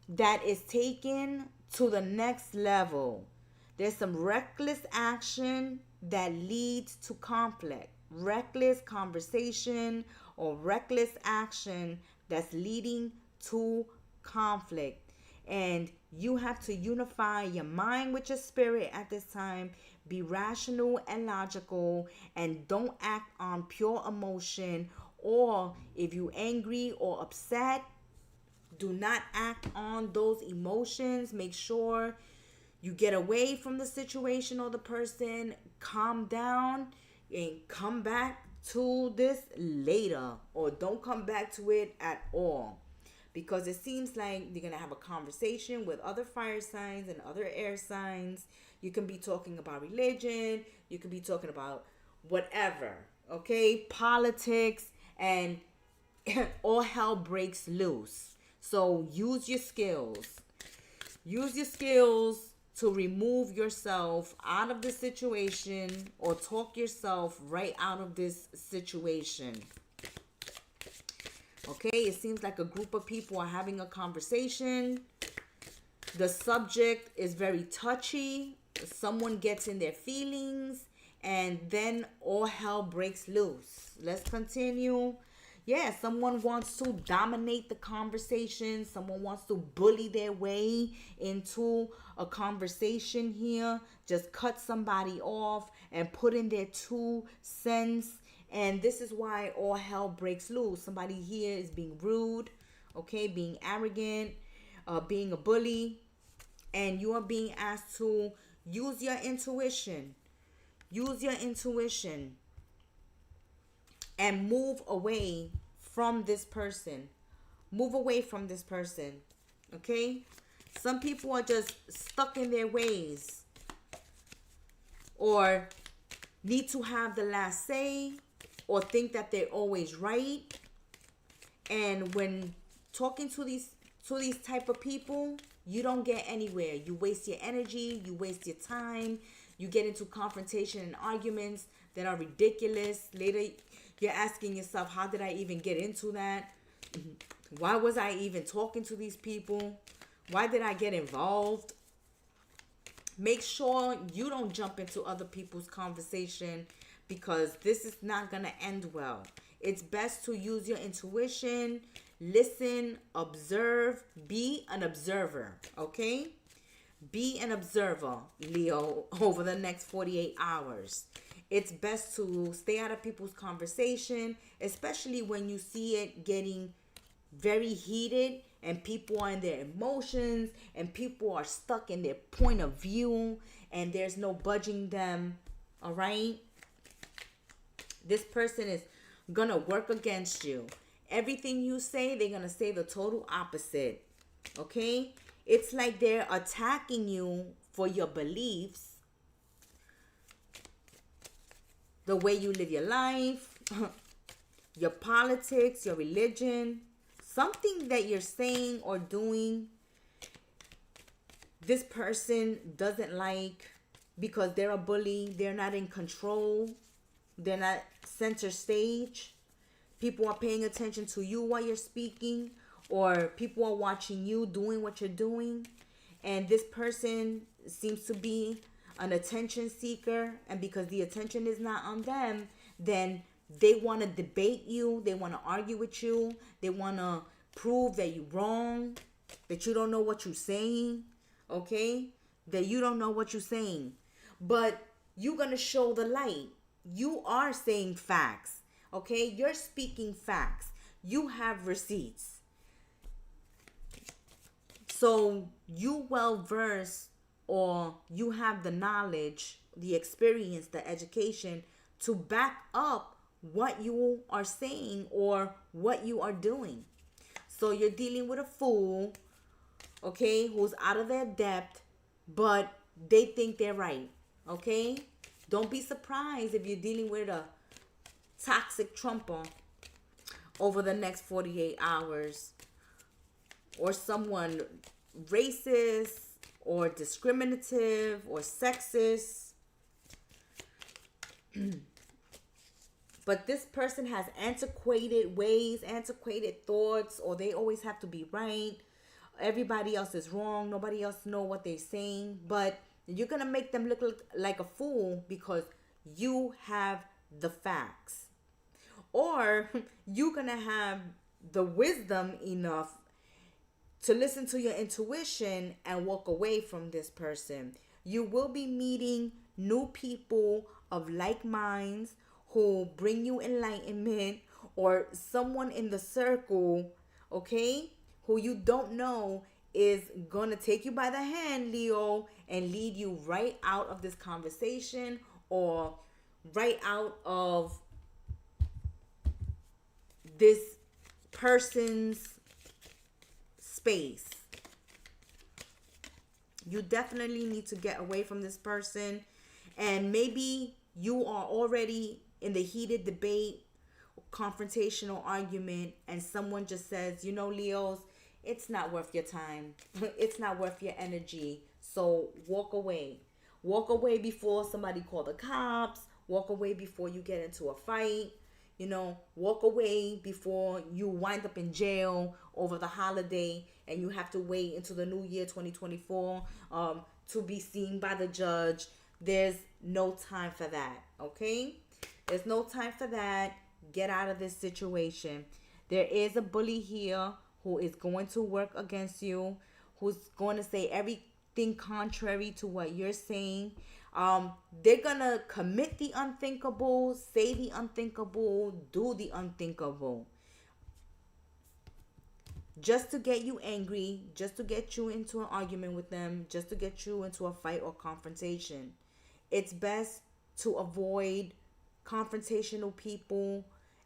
that is taken to the next level. There's some reckless action that leads to conflict. Reckless conversation or reckless action that's leading to conflict. And you have to unify your mind with your spirit at this time. Be rational and logical, and don't act on pure emotion. Or if you're angry or upset, do not act on those emotions. Make sure you get away from the situation or the person, calm down, and come back to this later, or don't come back to it at all. Because it seems like you're going to have a conversation with other fire signs and other air signs. You can be talking about religion. You can be talking about whatever, okay? Politics, and all hell breaks loose. So use your skills. Use your skills to remove yourself out of the situation, or talk yourself right out of this situation. Okay, it seems like a group of people are having a conversation. The subject is very touchy. Someone gets in their feelings, and then all hell breaks loose. Let's continue. Yeah, someone wants to dominate the conversation. Someone wants to bully their way into a conversation here. Just cut somebody off and put in their 2 cents. And this is why all hell breaks loose. Somebody here is being rude, okay, being arrogant, being a bully. And you are being asked to use your intuition. Use your intuition. And move away from this person. Move away from this person. Okay? Some people are just stuck in their ways, or need to have the last say, or think that they're always right. And when talking to these type of people, you don't get anywhere. You waste your energy. You waste your time. You get into confrontation and arguments that are ridiculous. Later, you're asking yourself, how did I even get into that? Why was I even talking to these people? Why did I get involved? Make sure you don't jump into other people's conversation, because this is not going to end well. It's best to use your intuition, listen, observe, be an observer, okay? Be an observer, Leo, over the next 48 hours. It's best to stay out of people's conversation, especially when you see it getting very heated and people are in their emotions and people are stuck in their point of view and there's no budging them, all right? This person is going to work against you. Everything you say, they're going to say the total opposite, okay? It's like they're attacking you for your beliefs, the way you live your life, your politics, your religion, something that you're saying or doing. This person doesn't like, because they're a bully. They're not in control. They're not center stage. People are paying attention to you while you're speaking, or people are watching you doing what you're doing. And this person seems to be an attention seeker, and because the attention is not on them, then they want to debate you. They want to argue with you. They want to prove that you're wrong, that you don't know what you're saying, okay? That you don't know what you're saying. But you're going to show the light. You are saying facts, okay? You're speaking facts. You have receipts. So you well versed, or you have the knowledge, the experience, the education to back up what you are saying or what you are doing. So you're dealing with a fool, okay, who's out of their depth, but they think they're right, okay? Don't be surprised if you're dealing with a toxic trumper over the next 48 hours, or someone racist or discriminative or sexist. But this person has antiquated ways, antiquated thoughts, or they always have to be right. Everybody else is wrong. Nobody else know what they're saying. But you're going to make them look like a fool because you have the facts. Or you're going to have the wisdom enough to listen to your intuition and walk away from this person. You will be meeting new people of like minds who bring you enlightenment, or someone in the circle, okay, who you don't know is gonna take you by the hand, Leo, and lead you right out of this conversation or right out of this person's space. You definitely need to get away from this person. And maybe you are already in the heated debate, confrontational argument, and someone just says, you know, Leos, it's not worth your time. It's not worth your energy. So walk away. Walk away before somebody call the cops. Walk away before you get into a fight. You know, walk away before you wind up in jail over the holiday and you have to wait until the new year 2024 to be seen by the judge. There's no time for that, okay? There's no time for that. Get out of this situation. There is a bully here who is going to work against you, who's going to say everything contrary to what you're saying. They're going to commit the unthinkable, say the unthinkable, do the unthinkable. Just to get you angry, just to get you into an argument with them, just to get you into a fight or confrontation. It's best to avoid confrontational people,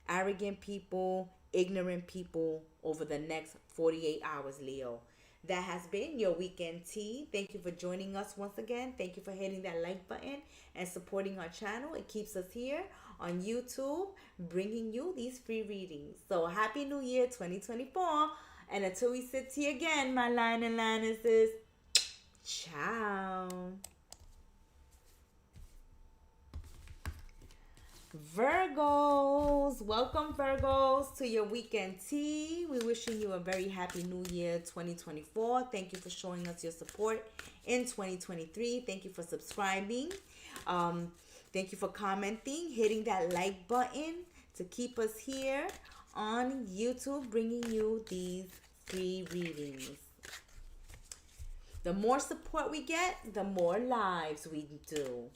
arrogant people, ignorant people over the next 48 hours, Leo. That has been your weekend tea. Thank you for joining us once again. Thank you for hitting that like button and supporting our channel. It keeps us here on YouTube, bringing you these free readings. So happy New Year 2024. And until we sit here again, my lion and lionesses, ciao. Virgos, welcome Virgos to your weekend tea. We're wishing you a very happy new year 2024. Thank you for showing us your support in 2023. Thank you for subscribing. Thank you for commenting, hitting that like button to keep us here on YouTube, bringing you these free readings. The more support we get, the more lives we do.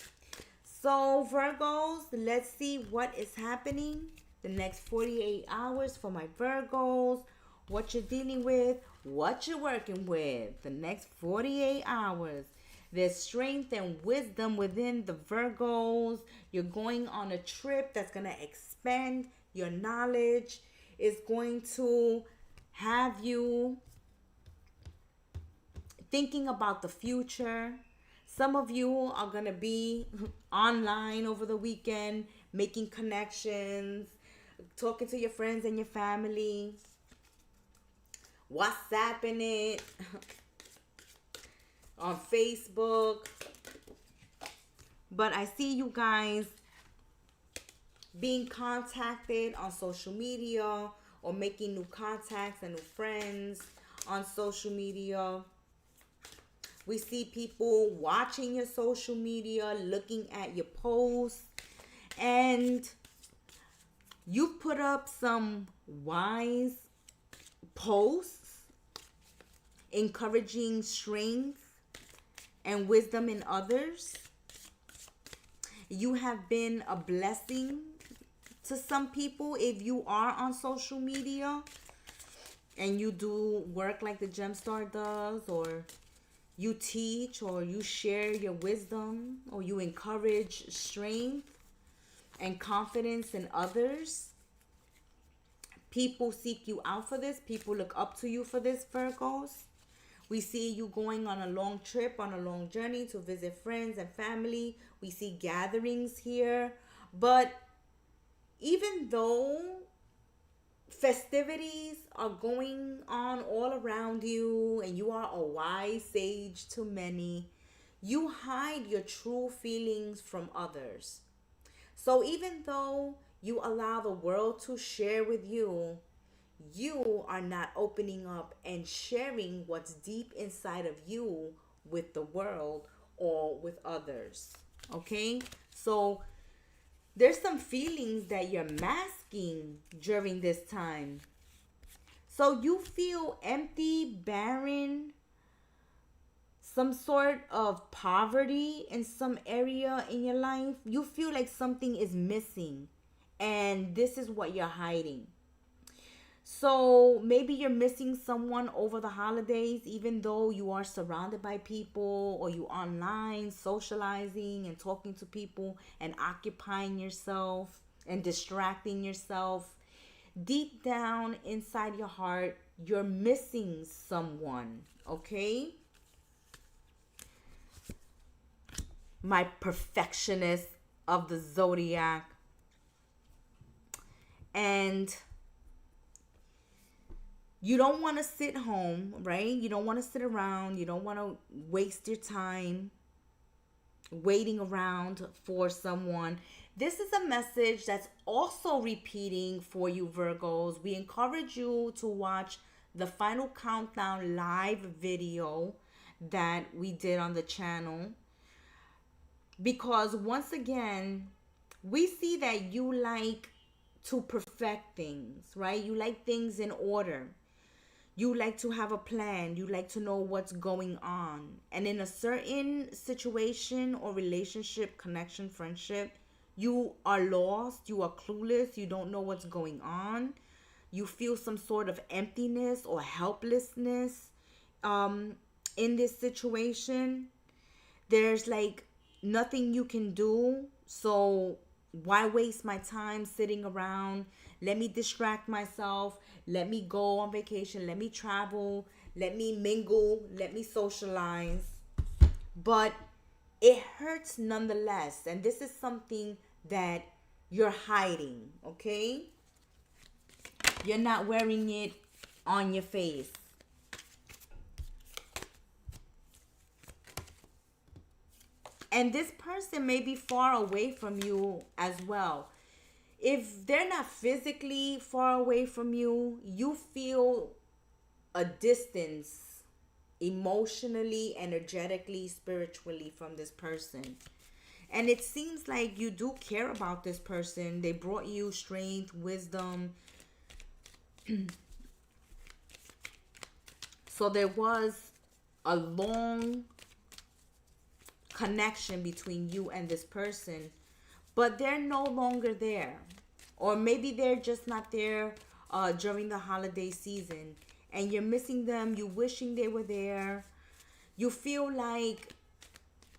So Virgos, let's see what is happening the next 48 hours for my Virgos. What you're dealing with, what you're working with the next 48 hours. There's strength and wisdom within the Virgos. You're going on a trip that's going to expand your knowledge. It's going to have you thinking about the future. Some of you are going to be online over the weekend, making connections, talking to your friends and your family, WhatsApping it on Facebook. But I see you guys being contacted on social media or making new contacts and new friends on social media. We see people watching your social media, looking at your posts, and you put up some wise posts encouraging strength and wisdom in others. You have been a blessing to some people if you are on social media. and you do work like the gem star does, or you teach, or you share your wisdom, or you encourage strength and confidence in others. People seek you out for this. People look up to you for this, Virgos. We see you going on a long trip, on a long journey to visit friends and family. We see gatherings here. But even though festivities are going on all around you and you are a wise sage to many, you hide your true feelings from others. So even though you allow the world to share with you, you are not opening up and sharing what's deep inside of you with the world or with others. Okay? So there's some feelings that you're masking during this time. So you feel empty, barren, some sort of poverty in some area in your life. You feel like something is missing, and this is what you're hiding. So maybe you're missing someone over the holidays, even though you are surrounded by people, or you online socializing and talking to people and occupying yourself and distracting yourself. Deep down inside your heart, you're missing someone, okay? My perfectionist of the Zodiac. And you don't want to sit home, right? You don't want to sit around. You don't want to waste your time waiting around for someone. This is a message that's also repeating for you, Virgos. We encourage you to watch the final countdown live video that we did on the channel. Because once again, we see that you like to perfect things, right? You like things in order. You like to have a plan. You like to know what's going on. And in a certain situation or relationship, connection, friendship, you are lost. You are clueless. You don't know what's going on. You feel some sort of emptiness or helplessness in this situation. There's like nothing you can do. So why waste my time sitting around? Let me distract myself. Let me go on vacation. Let me travel. Let me mingle. Let me socialize. But it hurts nonetheless. And this is something that you're hiding, okay? You're not wearing it on your face. And this person may be far away from you as well. If they're not physically far away from you, you feel a distance emotionally, energetically, spiritually from this person. And it seems like you do care about this person. They brought you strength, wisdom. So there was a long connection between you and this person, but they're no longer there. Or maybe they're just not there during the holiday season, and you're missing them. You wishing they were there. You feel like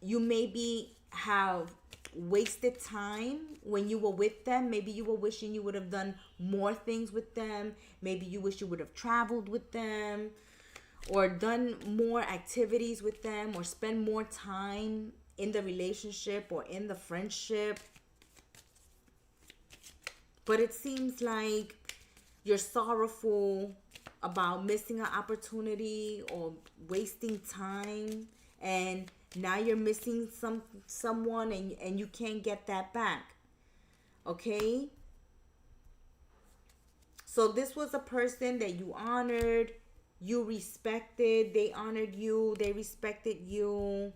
you maybe have wasted time when you were with them. Maybe you were wishing you would have done more things with them. Maybe you wish you would have traveled with them, or done more activities with them, or spend more time in the relationship or in the friendship. But it seems like you're sorrowful about missing an opportunity or wasting time, and now you're missing someone, and you can't get that back. Okay? So this was a person that you honored, you respected, they honored you, they respected you,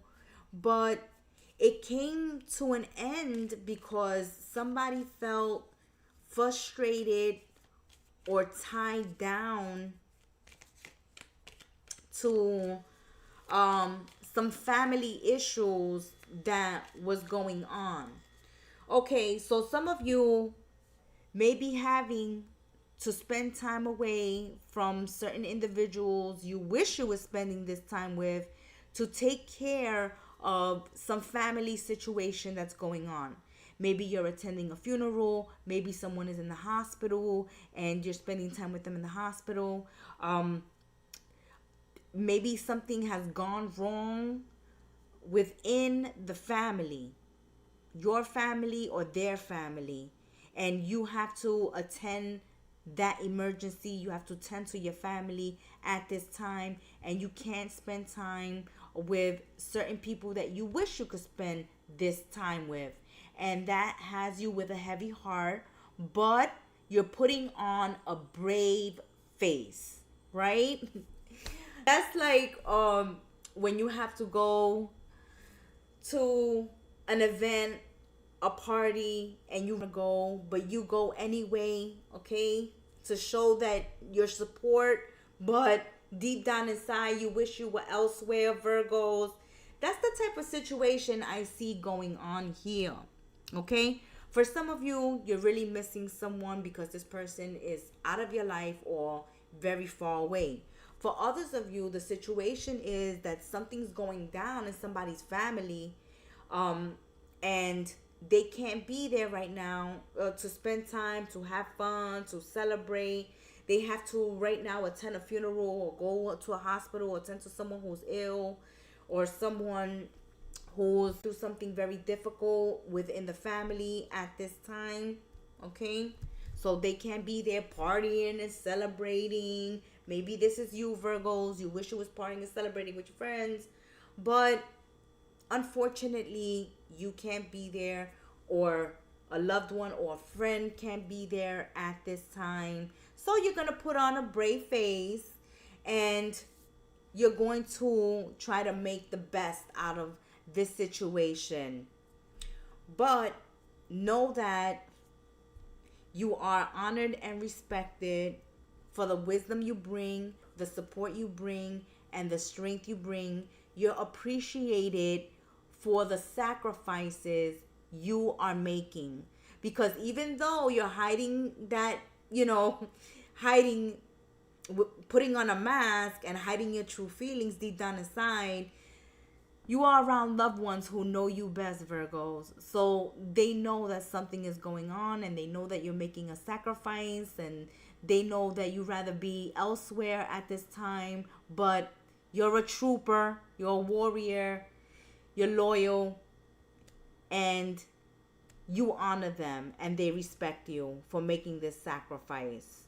but it came to an end because somebody felt frustrated or tied down to some family issues that was going on. Okay, so some of you may be having to spend time away from certain individuals you wish you were spending this time with, to take care of some family situation that's going on. Maybe you're attending a funeral, maybe someone is in the hospital and you're spending time with them in the hospital. Maybe something has gone wrong within the family, your family or their family, and you have to attend that emergency. You have to tend to your family at this time, and you can't spend time with certain people that you wish you could spend this time with, and that has you with a heavy heart, but you're putting on a brave face, right? That's like when you have to go to an event, a party, and you go, but you go anyway, okay, to show that your support, but deep down inside you wish you were elsewhere, Virgos. That's the type of situation I see going on here, okay? For some of you, you're really missing someone because this person is out of your life or very far away. For others of you, the situation is that something's going down in somebody's family, and they can't be there right now to spend time, to have fun, to celebrate. They have to right now attend a funeral or go to a hospital or attend to someone who's ill or someone who's through something very difficult within the family at this time, okay? So they can't be there partying and celebrating. Maybe this is you, Virgos. You wish you was partying and celebrating with your friends, but unfortunately, you can't be there, or a loved one or a friend can't be there at this time. So you're going to put on a brave face and you're going to try to make the best out of this situation. But know that you are honored and respected for the wisdom you bring, the support you bring, and the strength you bring. You're appreciated for the sacrifices you are making. Because even though you're hiding that, hiding, putting on a mask and hiding your true feelings deep down inside, you are around loved ones who know you best, Virgos. So they know that something is going on, and they know that you're making a sacrifice, and they know that you'd rather be elsewhere at this time, but you're a trooper, you're a warrior, you're loyal, and you honor them, and they respect you for making this sacrifice.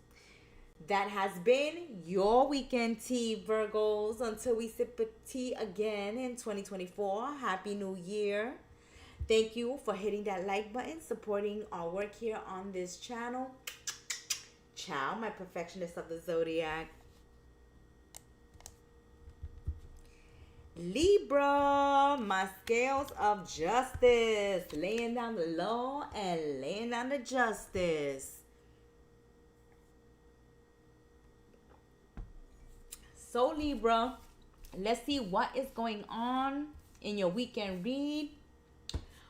That has been your weekend tea, Virgos. Until we sip a tea again in 2024. Happy New Year. Thank you for hitting that like button, supporting our work here on this channel. Ciao, my perfectionist of the Zodiac. Libra, my scales of justice. Laying down the law and laying down the justice. So Libra, let's see what is going on in your weekend read.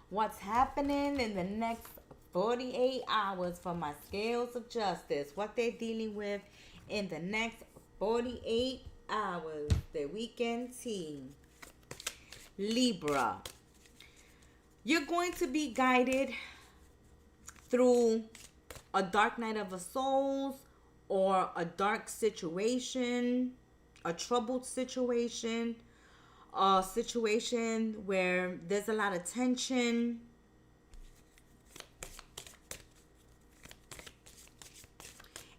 What's happening in the next 48 hours for my scales of justice. What they're dealing with in the next 48 hours. The weekend tea. Libra, you're going to be guided through a dark night of the souls, or a dark situation, a troubled situation, a situation where there's a lot of tension.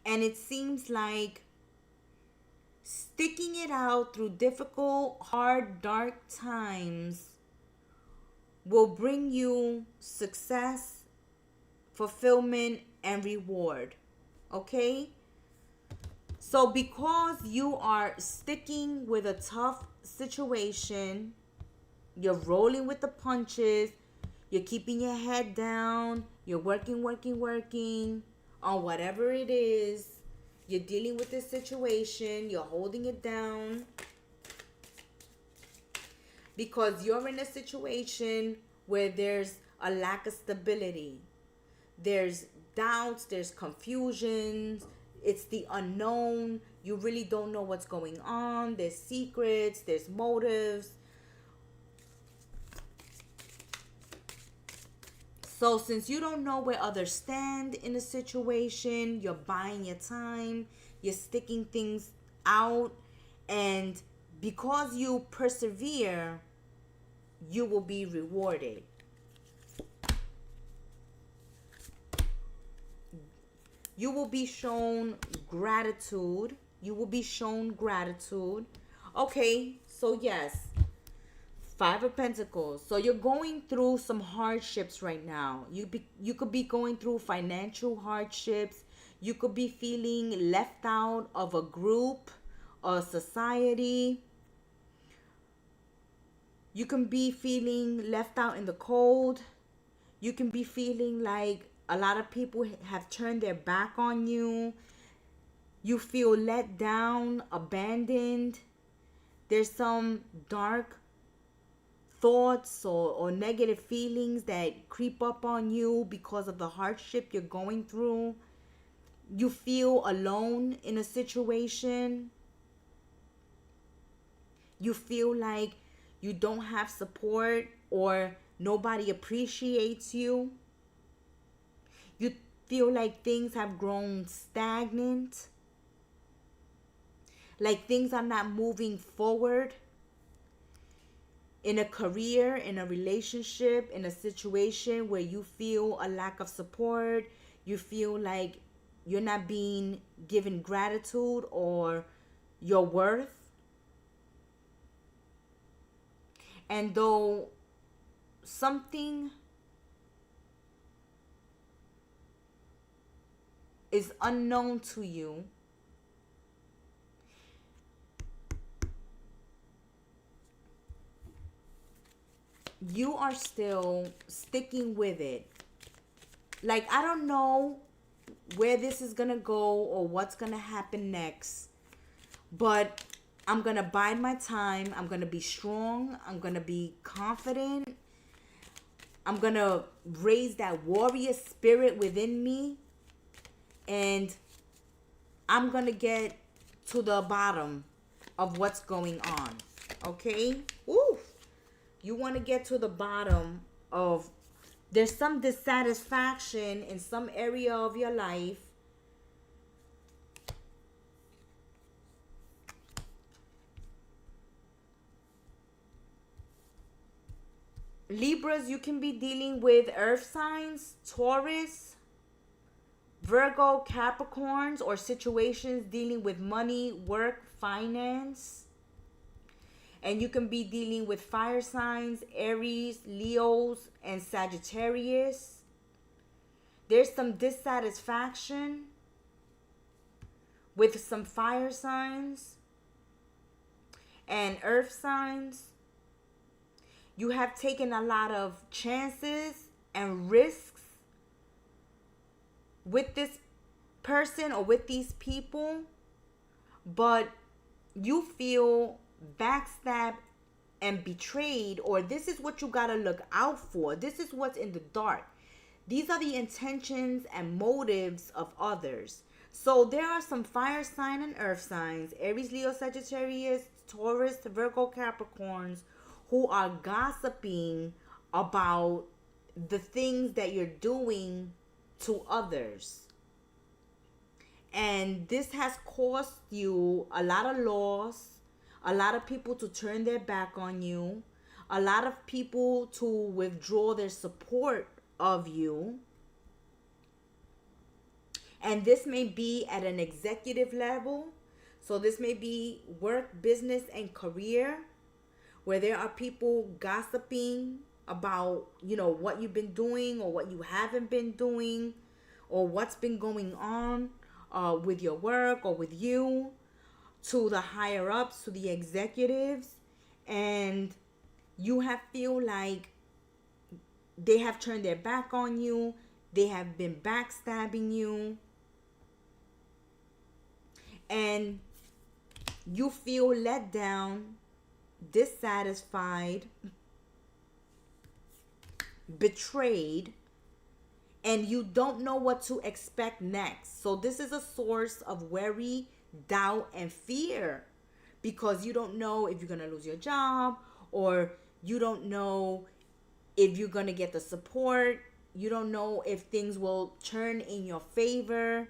And it seems like sticking it out through difficult, hard, dark times will bring you success, fulfillment, and reward. Okay? So because you are sticking with a tough situation, you're rolling with the punches, you're keeping your head down, you're working on whatever it is, you're dealing with this situation, you're holding it down, because you're in a situation where there's a lack of stability. There's doubts, there's confusions. it's the unknown. You really don't know what's going on. There's secrets, there's motives. So since you don't know where others stand in a situation, you're buying your time, you're sticking things out, and because you persevere, you will be rewarded. You will be shown gratitude. You will be shown gratitude. Okay, so yes. Five of Pentacles. So you're going through some hardships right now. You could be going through financial hardships. You could be feeling left out of a group or society. You can be feeling left out in the cold. You can be feeling like a lot of people have turned their back on you. You feel let down, abandoned. There's some dark thoughts or negative feelings that creep up on you because of the hardship you're going through. You feel alone in a situation. You feel like you don't have support or nobody appreciates you. You feel like things have grown stagnant. Like things are not moving forward. In a career, in a relationship, in a situation where you feel a lack of support, you feel like you're not being given gratitude or your worth. And though something is unknown to you, you are still sticking with it. Like, I don't know where this is gonna go or what's gonna happen next, but I'm gonna bide my time. I'm gonna be strong. I'm gonna be confident. I'm gonna raise that warrior spirit within me, and I'm gonna get to the bottom of what's going on. Okay? Woo! You want to get to the bottom of, there's some dissatisfaction in some area of your life. Libras, you can be dealing with earth signs, Taurus, Virgo, Capricorns, or situations dealing with money, work, finance. And you can be dealing with fire signs, Aries, Leos, and Sagittarius. There's some dissatisfaction with some fire signs and earth signs. You have taken a lot of chances and risks with this person or with these people, but you feel backstabbed and betrayed, or this is what you gotta look out for. This is what's in the dark. These are the intentions and motives of others. So there are some fire sign and earth signs, Aries, Leo, Sagittarius, Taurus, Virgo, Capricorns, who are gossiping about the things that you're doing to others. And this has cost you a lot of loss, a lot of people to turn their back on you, a lot of people to withdraw their support of you. And this may be at an executive level. So this may be work, business, and career, where there are people gossiping about, what you've been doing or what you haven't been doing, or what's been going on with your work or with you, to the higher ups, to the executives. And you feel like they have turned their back on you. They have been backstabbing you. And you feel let down, dissatisfied, betrayed, and you don't know what to expect next. So this is a source of worry, doubt, and fear, because you don't know if you're going to lose your job, or you don't know if you're going to get the support. You don't know if things will turn in your favor.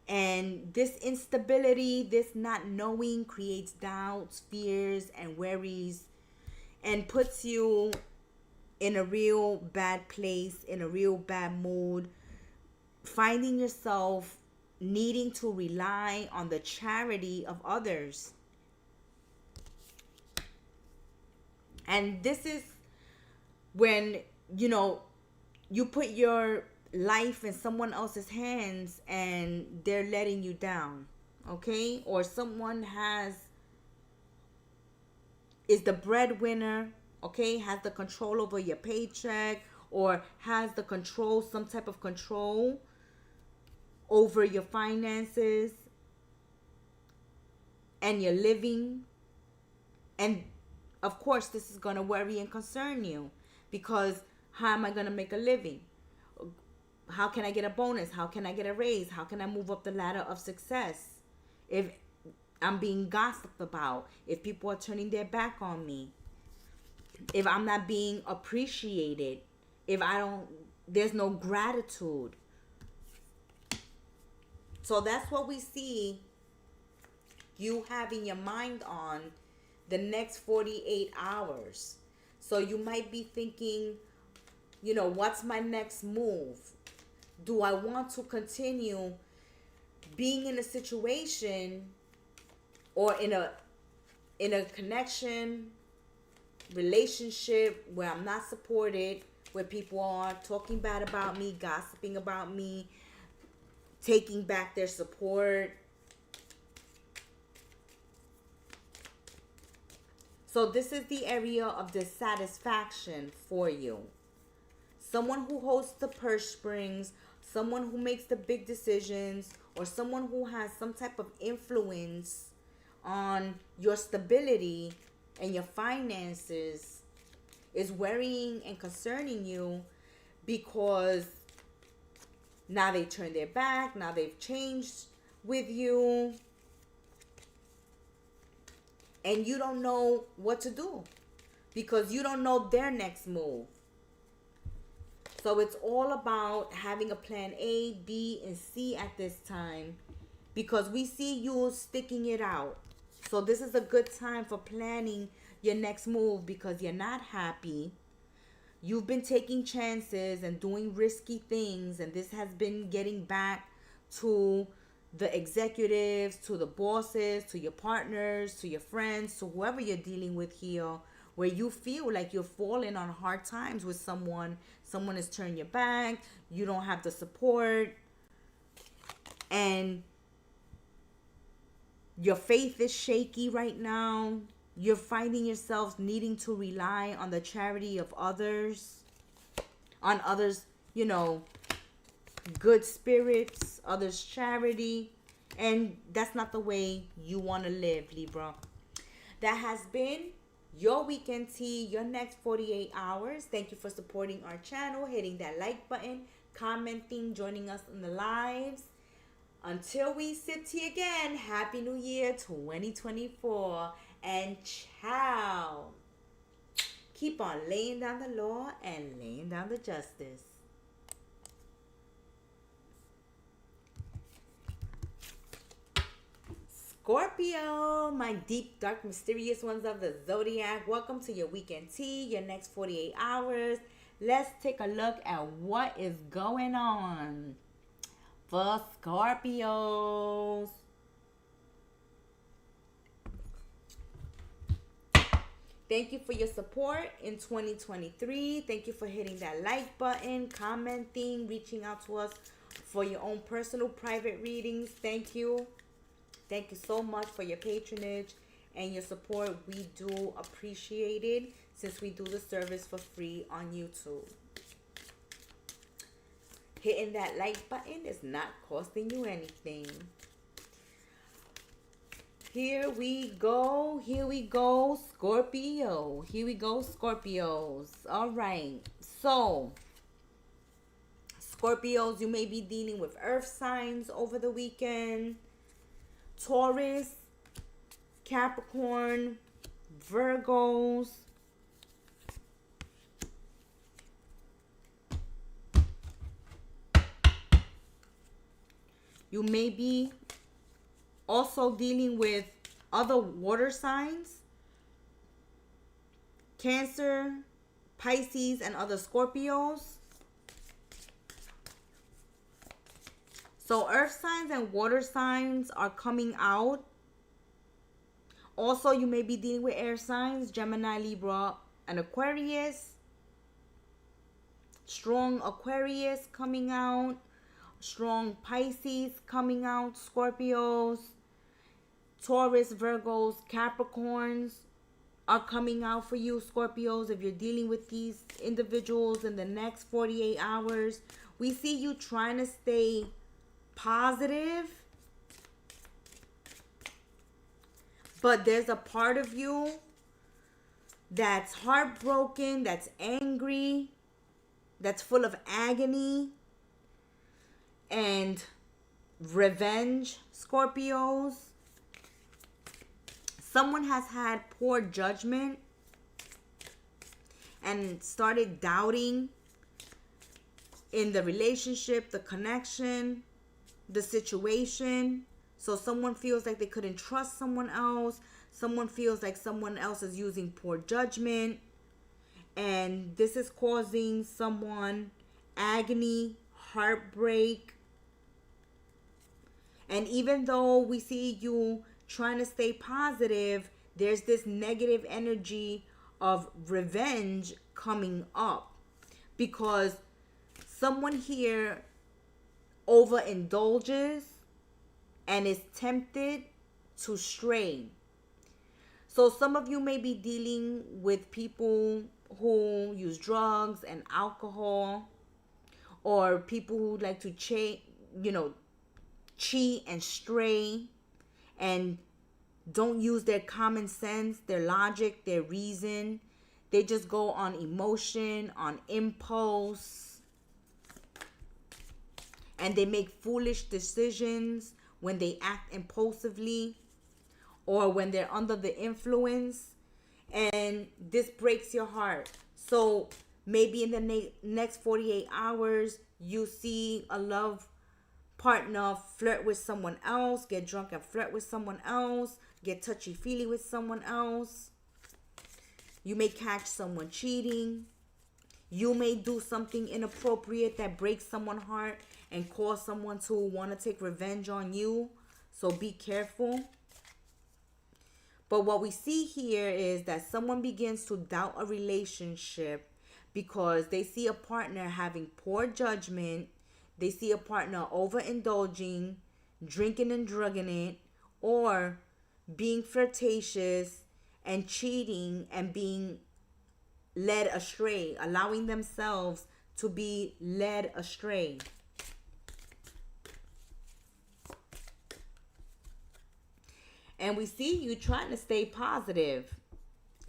And this instability, this not knowing, creates doubts, fears, and worries, and puts you in a real bad place, in a real bad mood, finding yourself needing to rely on the charity of others. And this is when, you put your life in someone else's hands and they're letting you down, okay? Or someone is the breadwinner, okay, has the control over your paycheck, or has some type of control over your finances and your living. And of course, this is going to worry and concern you, because how am I going to make a living? How can I get a bonus? How can I get a raise? How can I move up the ladder of success if I'm being gossiped about, if people are turning their back on me, if I'm not being appreciated, if there's no gratitude? So that's what we see you having your mind on the next 48 hours. So you might be thinking, what's my next move? Do I want to continue being in a situation or in a connection, relationship where I'm not supported, where people are talking bad about me, gossiping about me, taking back their support? So this is the area of dissatisfaction for you. Someone who holds the purse strings, someone who makes the big decisions, or someone who has some type of influence on your stability and your finances is worrying and concerning you, because now they turned their back, now they've changed with you, and you don't know what to do because you don't know their next move. So it's all about having a plan A, B, and C at this time, because we see you sticking it out. So this is a good time for planning your next move, because you're not happy. You've been taking chances and doing risky things, and this has been getting back to the executives, to the bosses, to your partners, to your friends, to whoever you're dealing with here, where you feel like you're falling on hard times with someone has turned your back, you don't have the support, and your faith is shaky right now. You're finding yourself needing to rely on the charity of others, on others, good spirits, others' charity, and that's not the way you want to live, Libra. That has been your weekend tea, your next 48 hours. Thank you for supporting our channel, hitting that like button, commenting, joining us in the lives. Until we sit here again, Happy New Year 2024, and ciao. Keep on laying down the law and laying down the justice. Scorpio, my deep, dark, mysterious ones of the Zodiac. Welcome to your weekend tea, your next 48 hours. Let's take a look at what is going on for Scorpios. Thank you for your support in 2023. Thank you for hitting that like button, commenting, reaching out to us for your own personal private readings. Thank you. Thank you so much for your patronage and your support. We do appreciate it, since we do the service for free on YouTube. Hitting that like button is not costing you anything. Here we go, Scorpio. Here we go, Scorpios. All right. So, Scorpios, you may be dealing with earth signs over the weekend. Taurus, Capricorn, Virgos. You may be also dealing with other water signs. Cancer, Pisces, and other Scorpios. So earth signs and water signs are coming out. Also, you may be dealing with air signs, Gemini, Libra, and Aquarius. Strong Aquarius coming out. Strong Pisces coming out. Scorpios, Taurus, Virgos, Capricorns are coming out for you, Scorpios. If you're dealing with these individuals in the next 48 hours, we see you trying to stay positive, but there's a part of you that's heartbroken, that's angry, that's full of agony and revenge, Scorpios. Someone has had poor judgment and started doubting in the relationship, the connection, the situation. So someone feels like they couldn't trust someone else. Someone feels like someone else is using poor judgment. And this is causing someone agony, heartbreak. And even though we see you trying to stay positive, there's this negative energy of revenge coming up. Because someone here overindulges and is tempted to stray. So some of you may be dealing with people who use drugs and alcohol, or people who like to cheat and stray and don't use their common sense, their logic, their reason. They just go on emotion, on impulse. And they make foolish decisions when they act impulsively or when they're under the influence. And this breaks your heart. So maybe in the next 48 hours, you see a love partner flirt with someone else, get drunk and flirt with someone else, get touchy-feely with someone else. You may catch someone cheating. You may do something inappropriate that breaks someone's heart and cause someone to want to take revenge on you. So be careful. But what we see here is that someone begins to doubt a relationship because they see a partner having poor judgment. They see a partner overindulging, drinking and drugging it, or being flirtatious and cheating and being led astray, allowing themselves to be led astray. And we see you trying to stay positive.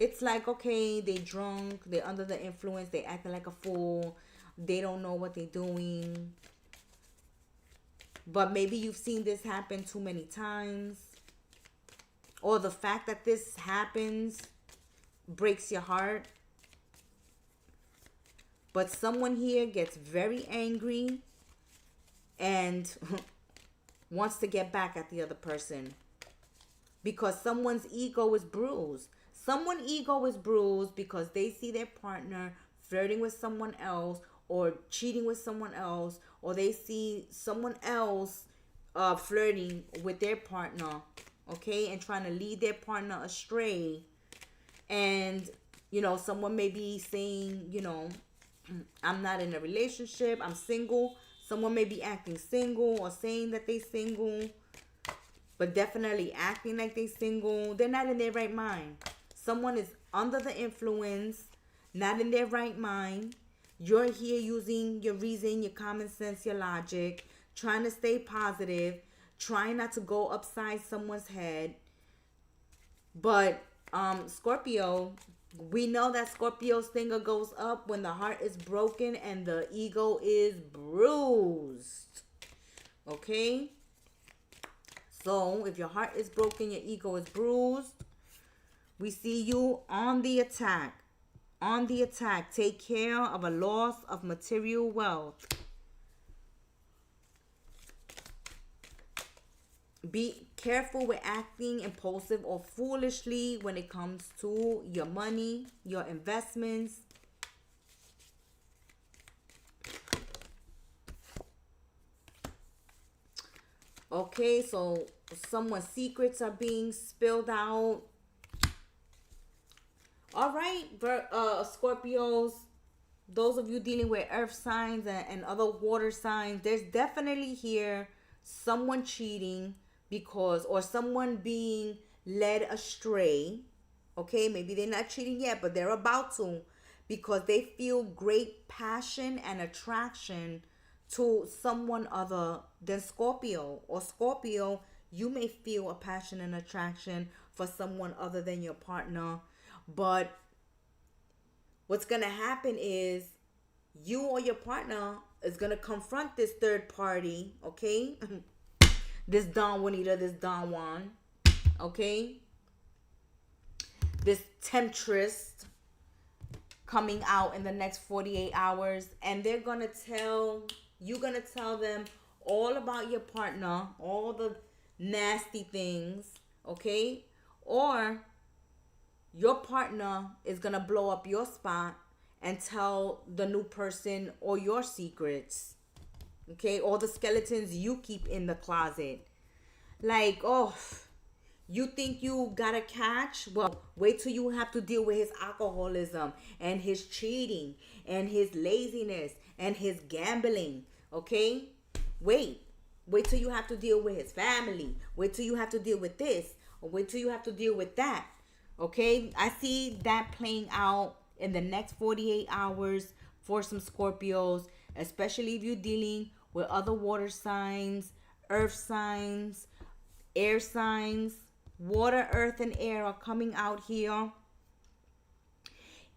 It's like, okay, they drunk, they're under the influence, they acting like a fool, they don't know what they're doing. But maybe you've seen this happen too many times. Or the fact that this happens breaks your heart. But someone here gets very angry and wants to get back at the other person. Because someone's ego is bruised. Someone's ego is bruised because they see their partner flirting with someone else or cheating with someone else, or they see someone else flirting with their partner, okay, and trying to lead their partner astray. And, someone may be saying, I'm not in a relationship, I'm single. Someone may be acting single or saying that they're single, but definitely acting like they're single. They're not in their right mind. Someone is under the influence, not in their right mind. You're here using your reason, your common sense, your logic, trying to stay positive, trying not to go upside someone's head. But Scorpio, We know that Scorpio's stinger goes up when the heart is broken and the ego is bruised. Okay? So, if your heart is broken, your ego is bruised, we see you on the attack. On the attack. Take care of a loss of material wealth. Be careful with acting impulsive or foolishly when it comes to your money, your investments. Okay, so someone's secrets are being spilled out. All right, Scorpios, those of you dealing with earth signs and other water signs, there's definitely here someone cheating because, or someone being led astray. Okay, maybe they're not cheating yet, but they're about to, because they feel great passion and attraction to someone other than Scorpio. Or Scorpio, you may feel a passion and attraction for someone other than your partner. But what's going to happen is you or your partner is going to confront this third party, okay? This Don Juanita, this Don Juan, okay? This temptress coming out in the next 48 hours. And they're going to you're going to tell them all about your partner, all the nasty things, okay? Or your partner is going to blow up your spot and tell the new person all your secrets. Okay? All the skeletons you keep in the closet. Like, oh, you think you got a catch? Well, wait till you have to deal with his alcoholism and his cheating and his laziness and his gambling. Okay? Wait till you have to deal with his family. Wait till you have to deal with this. Or wait till you have to deal with that. Okay, I see that playing out in the next 48 hours for some Scorpios, especially if you're dealing with other water signs, earth signs, air signs. Water, earth, and air are coming out here.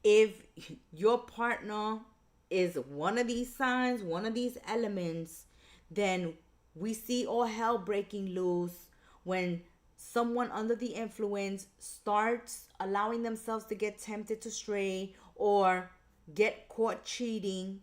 If your partner is one of these signs, one of these elements, then we see all hell breaking loose when someone under the influence starts allowing themselves to get tempted to stray or get caught cheating.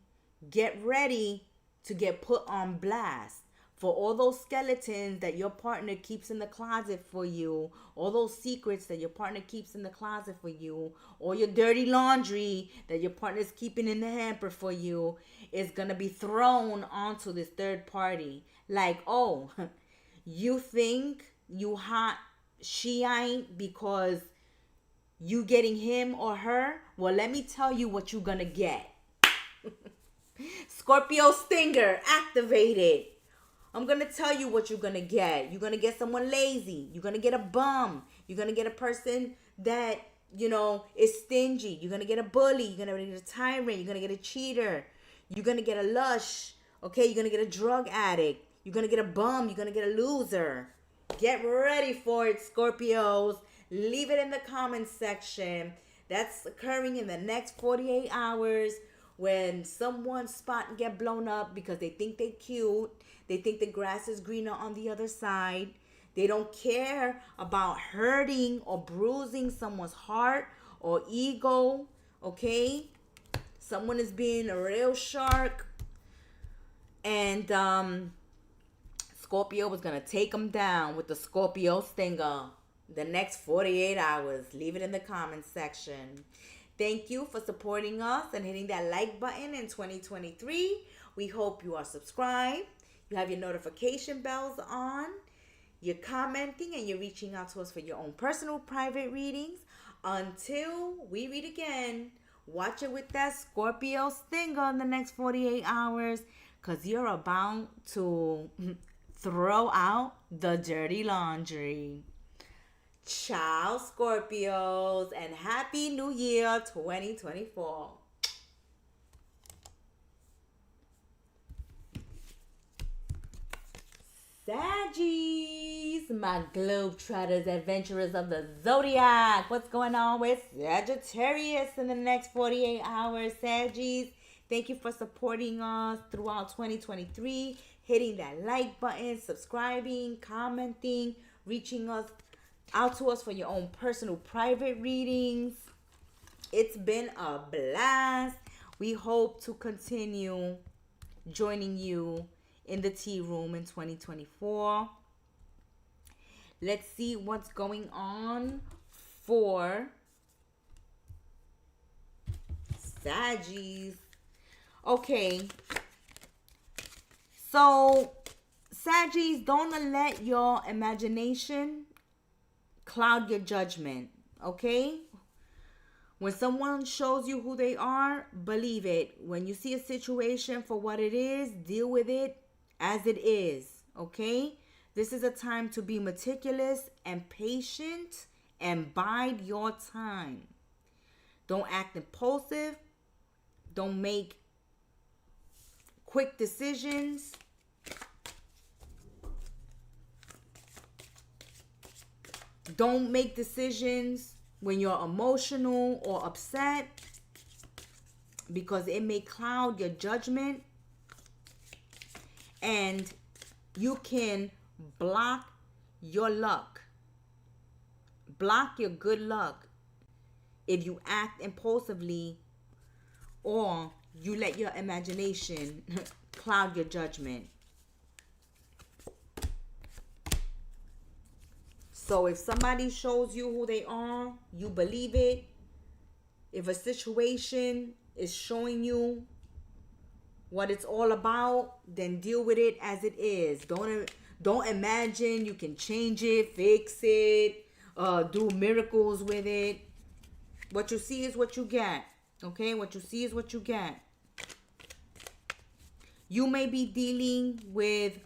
Get ready to get put on blast for all those skeletons that your partner keeps in the closet for you, all those secrets that your partner keeps in the closet for you, all your dirty laundry that your partner's keeping in the hamper for you is gonna be thrown onto this third party. Like, oh, you think you hot Shiite because you getting him or her? Well, let me tell you what you're gonna get. Scorpio stinger activated. I'm gonna tell you what you're gonna get. You're gonna get someone lazy. You're gonna get a bum. You're gonna get a person that, is stingy. You're gonna get a bully. You're gonna get a tyrant. You're gonna get a cheater. You're gonna get a lush. Okay, you're gonna get a drug addict. You're gonna get a bum. You're gonna get a loser. Get ready for it, Scorpios. Leave it in the comments section. That's occurring in the next 48 hours when someone's spot get blown up because they think they cute. They think the grass is greener on the other side. They don't care about hurting or bruising someone's heart or ego. Okay? Someone is being a real shark. And Scorpio was going to take them down with the Scorpio stinger the next 48 hours. Leave it in the comments section. Thank you for supporting us and hitting that like button in 2023. We hope you are subscribed. You have your notification bells on. You're commenting and you're reaching out to us for your own personal private readings. Until we read again, watch it with that Scorpio stinger in the next 48 hours because you're about to throw out the dirty laundry. Ciao, Scorpios, and Happy New Year 2024. Saggies, my globetrotters, adventurers of the Zodiac. What's going on with Sagittarius in the next 48 hours, Saggies? Thank you for supporting us throughout 2023, hitting that like button, subscribing, commenting, reaching us out to us for your own personal private readings. It's been a blast. We hope to continue joining you in the tea room in 2024. Let's see what's going on for Saggies. Okay, so Saggies, don't let your imagination cloud your judgment, okay? When someone shows you who they are, believe it. When you see a situation for what it is, deal with it as it is, okay? This is a time to be meticulous and patient and bide your time. Don't act impulsive. Don't make quick decisions. Don't make decisions when you're emotional or upset, because it may cloud your judgment and you can block your luck, block your good luck if you act impulsively or you let your imagination cloud your judgment. So if somebody shows you who they are, you believe it. If a situation is showing you what it's all about, then deal with it as it is. Don't imagine you can change it, fix it, do miracles with it. What you see is what you get. Okay? What you see is what you get. You may be dealing with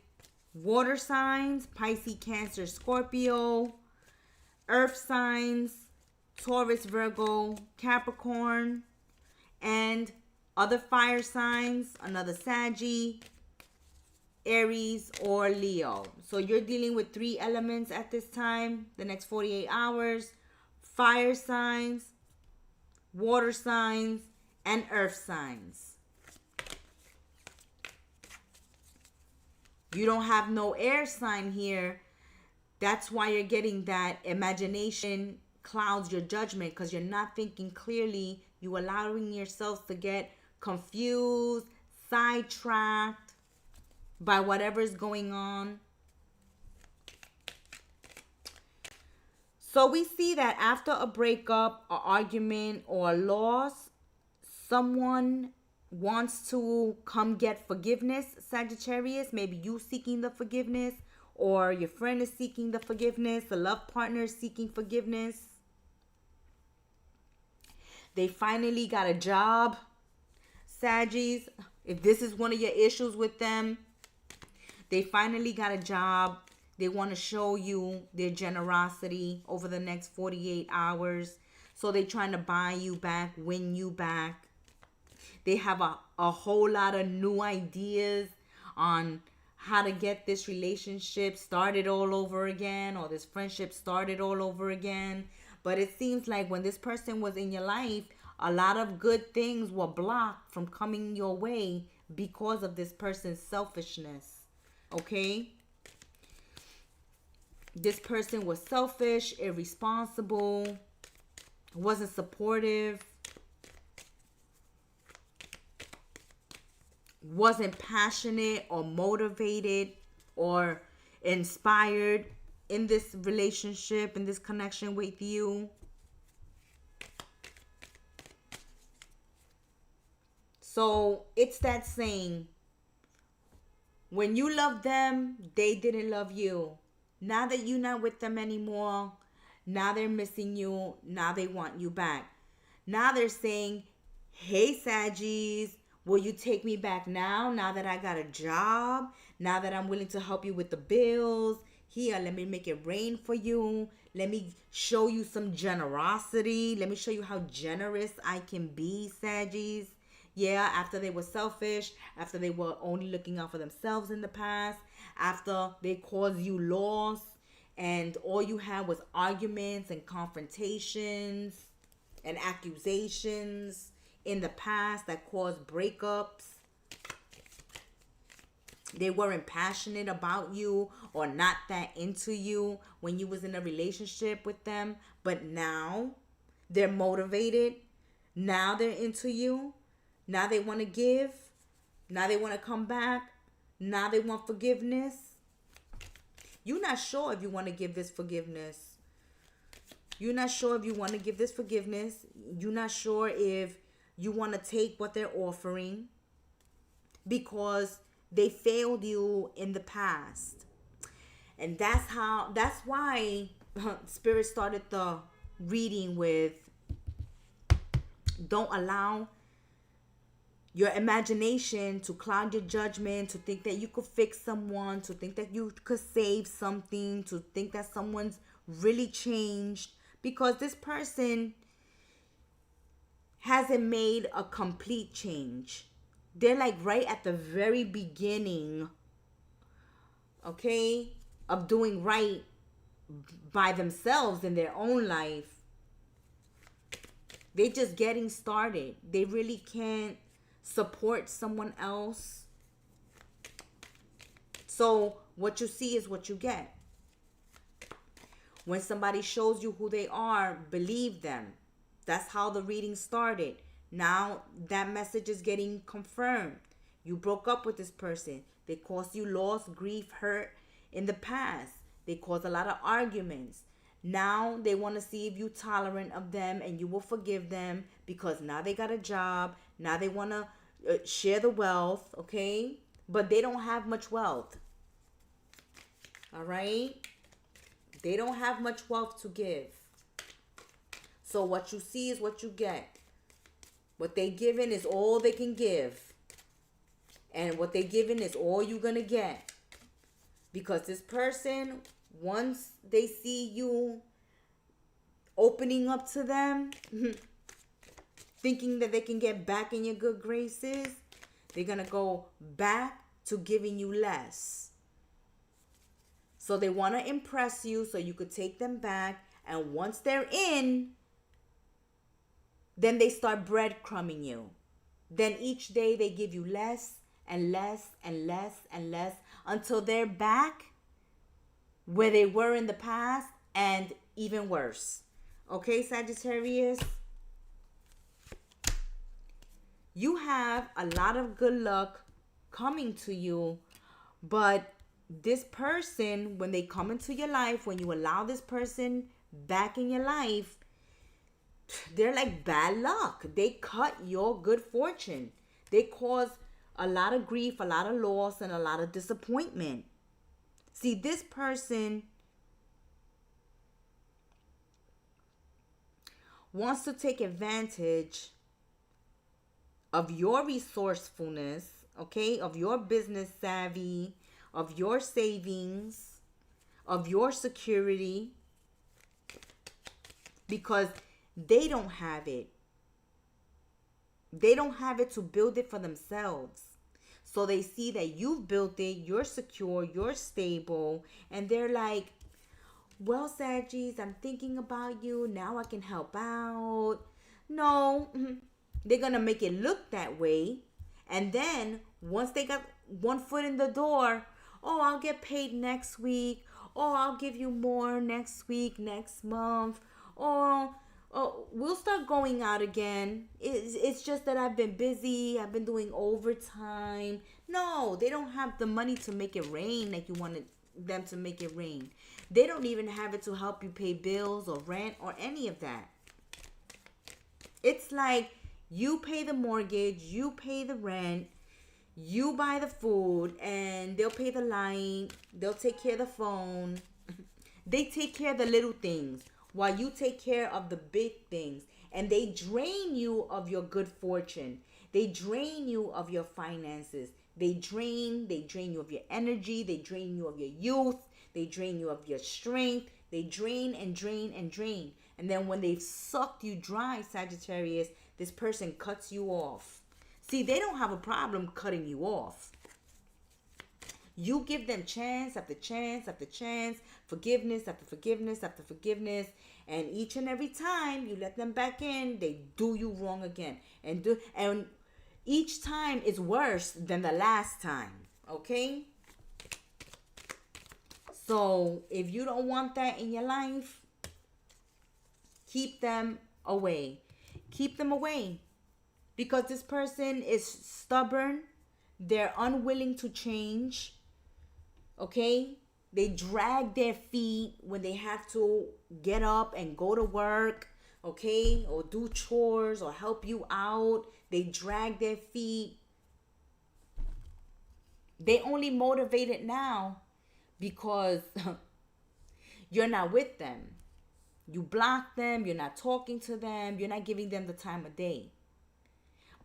water signs, Pisces, Cancer, Scorpio, earth signs, Taurus, Virgo, Capricorn, and other fire signs, another Saggy, Aries, or Leo. So you're dealing with 3 elements at this time, the next 48 hours: fire signs, water signs, and earth signs. You don't have no air sign here. That's why you're getting that imagination clouds your judgment, because you're not thinking clearly. You're allowing yourself to get confused, sidetracked by whatever's going on. So we see that after a breakup, an argument, or a loss, someone wants to come get forgiveness, Sagittarius. Maybe you seeking the forgiveness, or your friend is seeking the forgiveness, the love partner is seeking forgiveness. They finally got a job, Saggies. If this is one of your issues with them, they finally got a job. They want to show you their generosity over the next 48 hours. So they're trying to buy you back, win you back. They have a whole lot of new ideas on how to get this relationship started all over again, or this friendship started all over again. But it seems like when this person was in your life, a lot of good things were blocked from coming your way because of this person's selfishness. Okay? This person was selfish, irresponsible, wasn't supportive, wasn't passionate or motivated or inspired in this relationship, in this connection with you. So it's that saying, when you love them, they didn't love you. Now that you're not with them anymore, now they're missing you. Now they want you back. Now they're saying, hey, Saggies, will you take me back now that I got a job? Now that I'm willing to help you with the bills? Here, let me make it rain for you. Let me show you some generosity. Let me show you how generous I can be, Saggies. Yeah, after they were selfish, after they were only looking out for themselves in the past, after they caused you loss and all you had was arguments and confrontations and accusations in the past that caused breakups. They weren't passionate about you or not that into you when you was in a relationship with them. But now they're motivated. Now they're into you. Now they want to give. Now they want to come back. Now they want forgiveness. You're not sure if you want to give this forgiveness. You're not sure if you want to give this forgiveness. You're not sure if you want to take what they're offering because they failed you in the past. And that's why Spirit started the reading with, don't allow your imagination to cloud your judgment, to think that you could fix someone, to think that you could save something, to think that someone's really changed, because this person hasn't made a complete change. They're like right at the very beginning, okay, of doing right by themselves in their own life. They're just getting started. They really can't support someone else. So what you see is what you get. When somebody shows you who they are, believe them. That's how the reading started. Now that message is getting confirmed. You broke up with this person. They caused you loss, grief, hurt in the past. They caused a lot of arguments. Now they want to see if you're tolerant of them and you will forgive them because now they got a job. Now they want to share the wealth, okay? But they don't have much wealth. All right? They don't have much wealth to give. So what you see is what you get. What they giving is all they can give. And what they giving is all you're going to get. Because this person, once they see you opening up to them, thinking that they can get back in your good graces, they're going to go back to giving you less. So they want to impress you so you could take them back. And once they're in, then they start breadcrumbing you. Then each day they give you less and less and less and less until they're back where they were in the past and even worse. Okay, Sagittarius? You have a lot of good luck coming to you, but this person, when they come into your life, when you allow this person back in your life, they're like bad luck. They cut your good fortune. They cause a lot of grief, a lot of loss, and a lot of disappointment. See, this person wants to take advantage of your resourcefulness, okay, of your business savvy, of your savings, of your security, because they don't have it. They don't have it to build it for themselves. So they see that you've built it, you're secure, you're stable, and they're like, well, Saggies, I'm thinking about you. Now I can help out. No, they're going to make it look that way. And then once they got one foot in the door, oh, I'll get paid next week. Oh, I'll give you more next week, next month. Oh, we'll start going out again. It's just that I've been busy. I've been doing overtime. No, they don't have the money to make it rain like you wanted them to make it rain. They don't even have it to help you pay bills or rent or any of that. It's like you pay the mortgage, you pay the rent, you buy the food, and they'll pay the line. They'll take care of the phone. They take care of the little things while you take care of the big things. And they drain you of your good fortune. They drain you of your finances. They drain you of your energy. They drain you of your youth. They drain you of your strength. They drain and drain and drain. And then when they've sucked you dry, Sagittarius, this person cuts you off. See, they don't have a problem cutting you off. You give them chance after chance after chance, forgiveness after forgiveness after forgiveness, and each and every time you let them back in, they do you wrong again. And each time is worse than the last time, okay? So if you don't want that in your life, keep them away. Keep them away. Because this person is stubborn. They're unwilling to change. Okay? They drag their feet when they have to get up and go to work. Okay? Or do chores or help you out. They drag their feet. They only motivate it now because you're not with them. You block them. You're not talking to them. You're not giving them the time of day.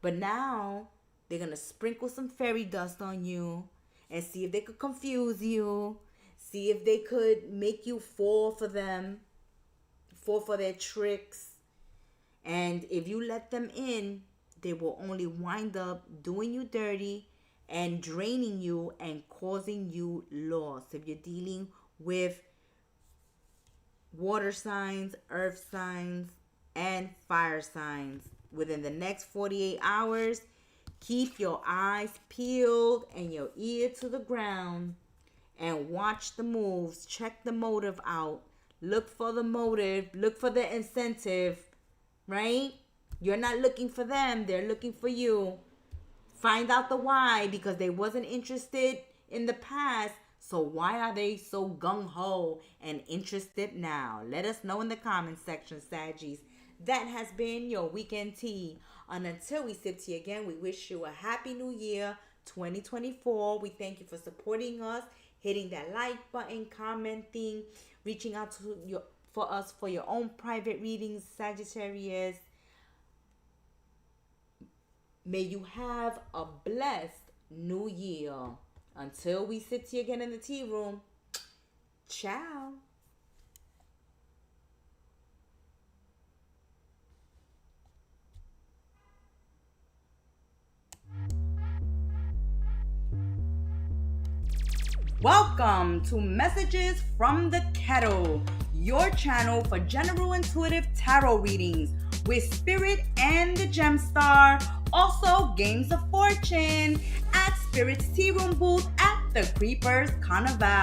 But now they're going to sprinkle some fairy dust on you and see if they could confuse you. See if they could make you fall for them. Fall for their tricks. And if you let them in, they will only wind up doing you dirty and draining you and causing you loss. If you're dealing with water signs, earth signs, and fire signs, within the next 48 hours, keep your eyes peeled and your ear to the ground and watch the moves. Check the motive out. Look for the motive. Look for the incentive, right? You're not looking for them. They're looking for you. Find out the why, because they wasn't interested in the past. So why are they so gung-ho and interested now? Let us know in the comment section, Saggies. That has been your weekend tea. And until we sip tea again, we wish you a happy new year, 2024. We thank you for supporting us, hitting that like button, commenting, reaching out to for us for your own private readings, Sagittarius. May you have a blessed new year. Until we sit here again in the tea room, ciao. Welcome to Messages from the Kettle, your channel for general intuitive tarot readings with Spirit and the Gem Star. Also, games of fortune at Spirit's Tea Room booth at the Creepers Carnival.